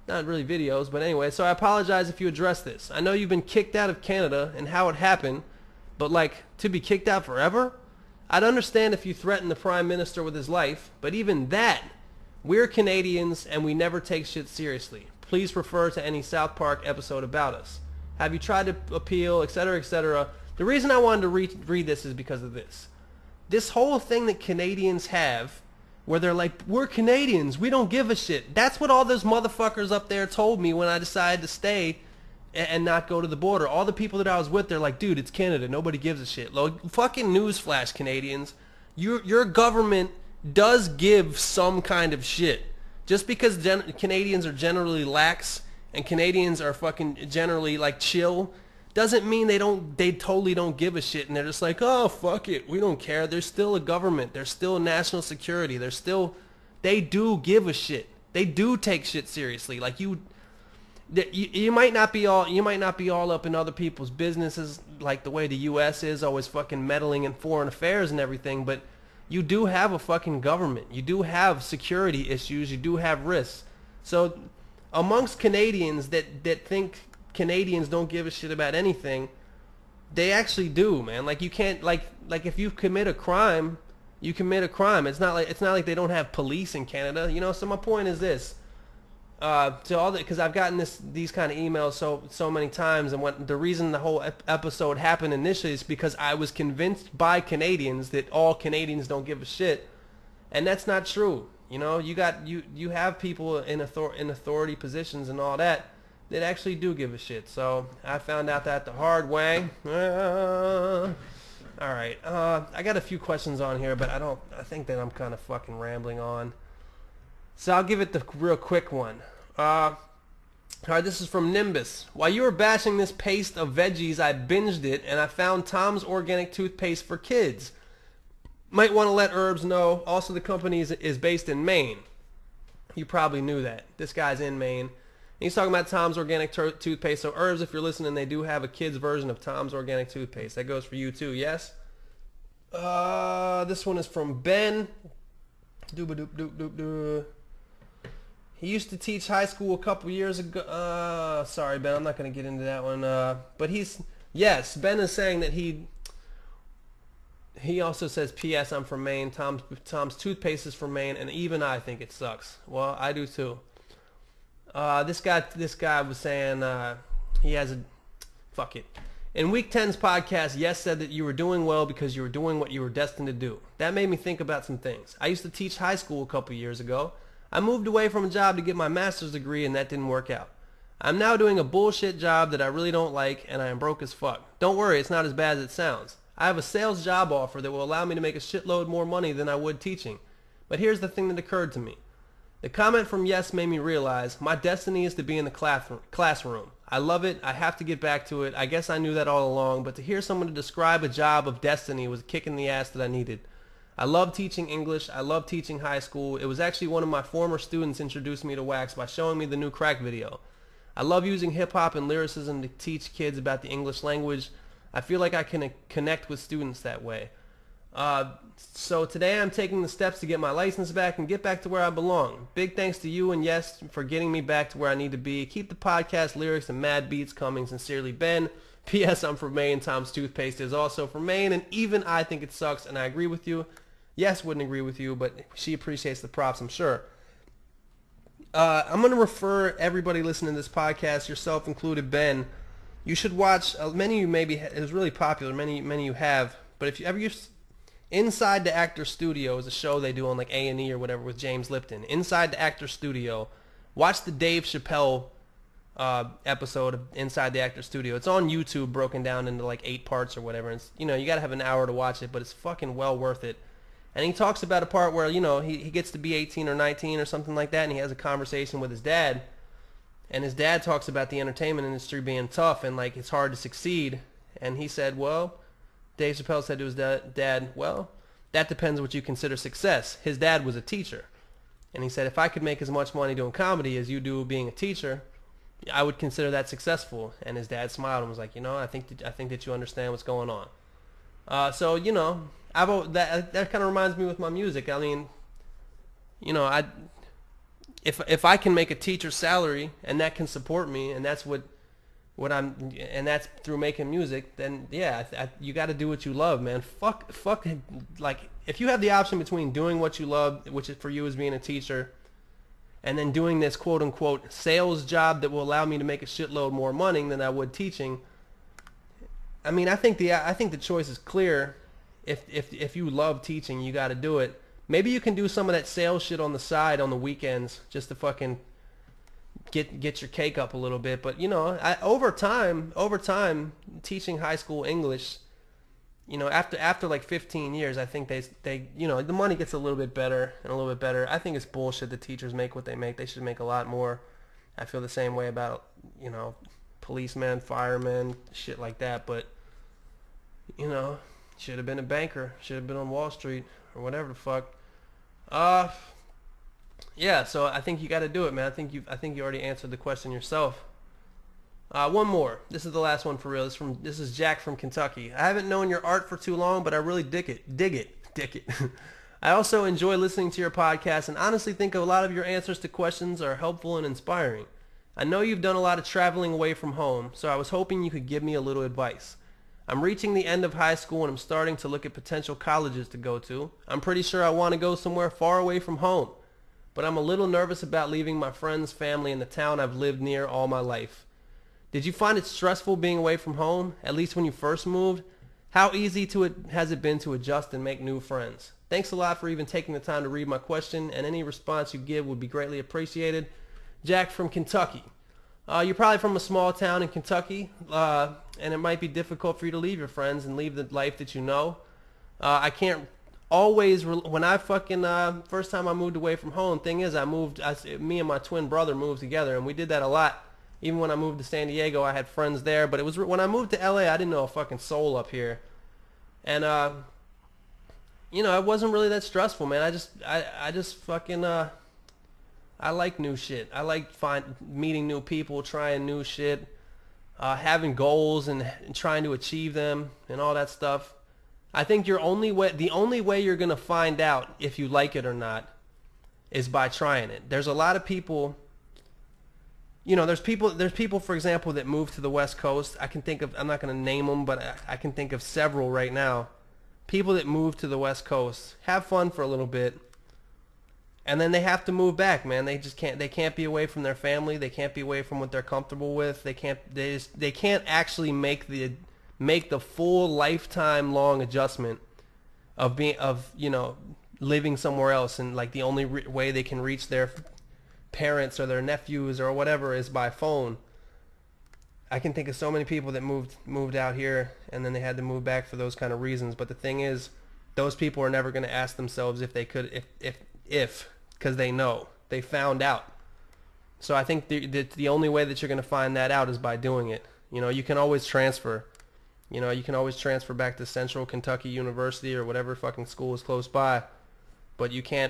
Not really videos, but anyway, so I apologize if you address this. I know you've been kicked out of Canada and how it happened, but like, to be kicked out forever? I'd understand if you threatened the Prime Minister with his life, but even that, we're Canadians and we never take shit seriously. Please refer to any South Park episode about us. Have you tried to appeal, etc., etc.? The reason I wanted to read this is because of this. This whole thing that Canadians have, where they're like, we're Canadians, we don't give a shit. That's what all those motherfuckers up there told me when I decided to stay and not go to the border. All the people that I was with, they're like, dude, it's Canada, nobody gives a shit. Fucking newsflash, Canadians. Your government does give some kind of shit. Just because Canadians are generally lax and Canadians are fucking generally like chill, doesn't mean they totally don't give a shit and they're just like, oh fuck it, we don't care. There's still a government, there's still national security, they do give a shit. They do take shit seriously. Like you might not be all up in other people's businesses like the way the US is, always fucking meddling in foreign affairs and everything, but you do have a fucking government. You do have security issues, you do have risks. So amongst Canadians that think Canadians don't give a shit about anything. They actually do, man. Like you can't like if you commit a crime, you commit a crime. It's not like they don't have police in Canada, you know. So my point is this: to all that, because I've gotten these kind of emails so many times, and the reason the whole episode happened initially is because I was convinced by Canadians that all Canadians don't give a shit, and that's not true. You know, you have people in authority positions and all that actually do give a shit. So I found out that the hard way. All right, I got a few questions on here, but I think that I'm kind of fucking rambling on. So I'll give it the real quick one. All right, this is from Nimbus. While you were bashing this paste of veggies, I binged it, and I found Tom's Organic Toothpaste for Kids. Might want to let Herbs know. Also, the company is based in Maine. You probably knew that. This guy's in Maine. And he's talking about Tom's Organic Toothpaste. So, Herbs, if you're listening, they do have a kid's version of Tom's Organic Toothpaste. That goes for you, too, yes? This one is from Ben. He used to teach high school a couple years ago. Sorry, Ben, I'm not going to get into that one. But yes, Ben is saying that he also says, P.S. I'm from Maine. Tom's toothpaste is from Maine, and even I think it sucks. Well, I do too. This guy was saying he has a... Fuck it. In Week 10's podcast, Yes said that you were doing well because you were doing what you were destined to do. That made me think about some things. I used to teach high school a couple years ago. I moved away from a job to get my master's degree, and that didn't work out. I'm now doing a bullshit job that I really don't like, and I am broke as fuck. Don't worry, it's not as bad as it sounds. I have a sales job offer that will allow me to make a shitload more money than I would teaching. But here's the thing that occurred to me. The comment from Yes made me realize my destiny is to be in the classroom. I love it. I have to get back to it. I guess I knew that all along, but to hear someone describe a job of destiny was a kick in the ass that I needed. I love teaching English. I love teaching high school. It was actually one of my former students introduced me to wax by showing me the new Crack video. I love using hip-hop and lyricism to teach kids about the English language. I feel like I can connect with students that way. So today I'm taking the steps to get my license back and get back to where I belong. Big thanks to you and Yes for getting me back to where I need to be. Keep the podcast lyrics and mad beats coming. Sincerely, Ben. P.S. I'm from Maine. Tom's Toothpaste is also from Maine, and even I think it sucks, and I agree with you. Yes wouldn't agree with you, but she appreciates the props, I'm sure. I'm going to refer everybody listening to this podcast, yourself included, Ben. You should watch, many of you maybe, it was really popular, many of you have, but if you ever use Inside the Actor Studio is a show they do on like A&E or whatever with James Lipton. Inside the Actor Studio. Watch the Dave Chappelle episode of Inside the Actor Studio. It's on YouTube broken down into like 8 parts or whatever. It's, you know, you got to have an hour to watch it, but it's fucking well worth it. And he talks about a part where, you know, he gets to be 18 or 19 or something like that, and he has a conversation with his dad. And his dad talks about the entertainment industry being tough and like it's hard to succeed. And he said, well, Dave Chappelle said to his dad, well, that depends what you consider success. His dad was a teacher. And he said, if I could make as much money doing comedy as you do being a teacher, I would consider that successful. And his dad smiled and was like, you know, I think that you understand what's going on. So, you know, that kind of reminds me with my music. I mean, you know, if I can make a teacher's salary and that can support me, and that's and that's through making music, then yeah, you got to do what you love, man. Fuck, like if you have the option between doing what you love, which is for you as being a teacher, and then doing this quote unquote sales job that will allow me to make a shitload more money than I would teaching. I mean, I think the choice is clear. If you love teaching, you got to do it. Maybe you can do some of that sales shit on the side on the weekends just to fucking get your cake up a little bit. But you know, over time, teaching high school English, you know, after like 15 years, I think they you know, the money gets a little bit better and a little bit better. I think it's bullshit that teachers make what they make. They should make a lot more. I feel the same way about, you know, policemen, firemen, shit like that. But you know, should have been a banker, should have been on Wall Street or whatever the fuck. Yeah, so I think you got to do it, man. I think you already answered the question yourself. One more. This is the last one for real. This is Jack from Kentucky. I haven't known your art for too long, but I really dig it. I also enjoy listening to your podcast and honestly think a lot of your answers to questions are helpful and inspiring. I know you've done a lot of traveling away from home, so I was hoping you could give me a little advice. I'm reaching the end of high school and I'm starting to look at potential colleges to go to. I'm pretty sure I want to go somewhere far away from home, but I'm a little nervous about leaving my friends, family, and the town I've lived near all my life. Did you find it stressful being away from home, at least when you first moved? How easy has it been to adjust and make new friends? Thanks a lot for even taking the time to read my question, and any response you give would be greatly appreciated. Jack from Kentucky. You're probably from a small town in Kentucky, and it might be difficult for you to leave your friends and leave the life that you know. I can't always, when I fucking, first time I moved away from home, thing is, me and my twin brother moved together, and we did that a lot. Even when I moved to San Diego, I had friends there, but it was, when I moved to LA, I didn't know a fucking soul up here. And, you know, it wasn't really that stressful, man. I just fucking, I like new shit. I like meeting new people, trying new shit, having goals and trying to achieve them and all that stuff. I think the only way you're gonna find out if you like it or not is by trying it. There's a lot of people. You know, there's people, for example, that move to the West Coast. I can think of, I'm not gonna name them, but I can think of several right now. People that move to the West Coast, have fun for a little bit, and then they have to move back, man. They can't be away from their family. They can't be away from what they're comfortable with. They can't actually make the full lifetime long adjustment of you know, living somewhere else, and like the only way they can reach their parents or their nephews or whatever is by phone. I can think of so many people that moved out here and then they had to move back for those kind of reasons. But the thing is, those people are never going to ask themselves if they could, if because they know, they found out. So I think the only way that you're going to find that out is by doing it. You know, you can always transfer. You know, you can always transfer back to Central Kentucky University or whatever fucking school is close by. But you can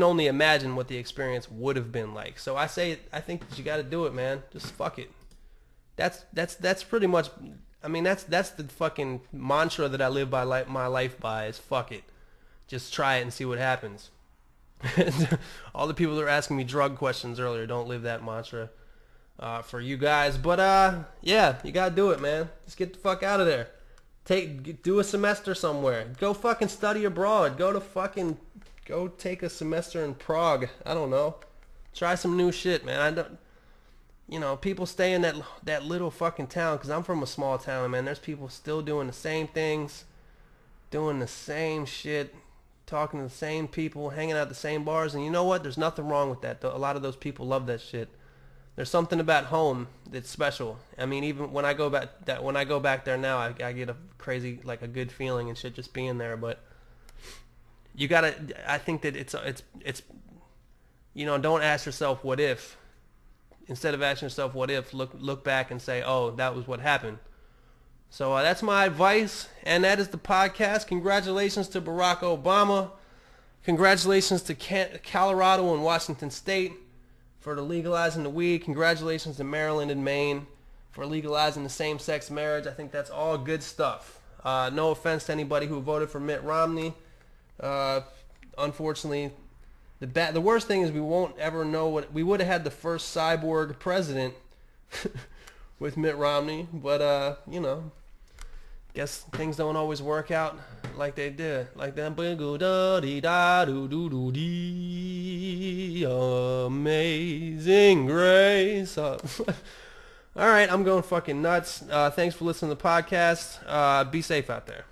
only imagine what the experience would have been like. So I think that you got to do it, man. Just fuck it. That's pretty much, I mean, that's the fucking mantra that I live my life by is fuck it. Just try it and see what happens. All the people that were asking me drug questions earlier, don't live that mantra for you guys. But yeah, you got to do it, man. Just get the fuck out of there. Do a semester somewhere. Go fucking study abroad. Go take a semester in Prague. I don't know. Try some new shit, man. You know, people stay in that little fucking town, because I'm from a small town, man. There's people still doing the same things, doing the same shit, talking to the same people, hanging out at the same bars. And you know what? There's nothing wrong with that. A lot of those people love that shit. There's something about home that's special. I mean, even when I go back there now, I get a crazy, like a good feeling and shit just being there. But you gotta, I think that it's you know, don't ask yourself what if. Instead of asking yourself what if, look back and say, oh, that was what happened. So that's my advice, and that is the podcast. Congratulations to Barack Obama. Congratulations to Colorado and Washington State for legalizing the weed. Congratulations to Maryland and Maine for legalizing the same-sex marriage. I think that's all good stuff. No offense to anybody who voted for Mitt Romney. Unfortunately, the worst thing is we won't ever know what we would have had the first cyborg president with Mitt Romney, but you know, guess things don't always work out like they did. Like that Amazing Grace. All right, I'm going fucking nuts. Thanks for listening to the podcast. Be safe out there.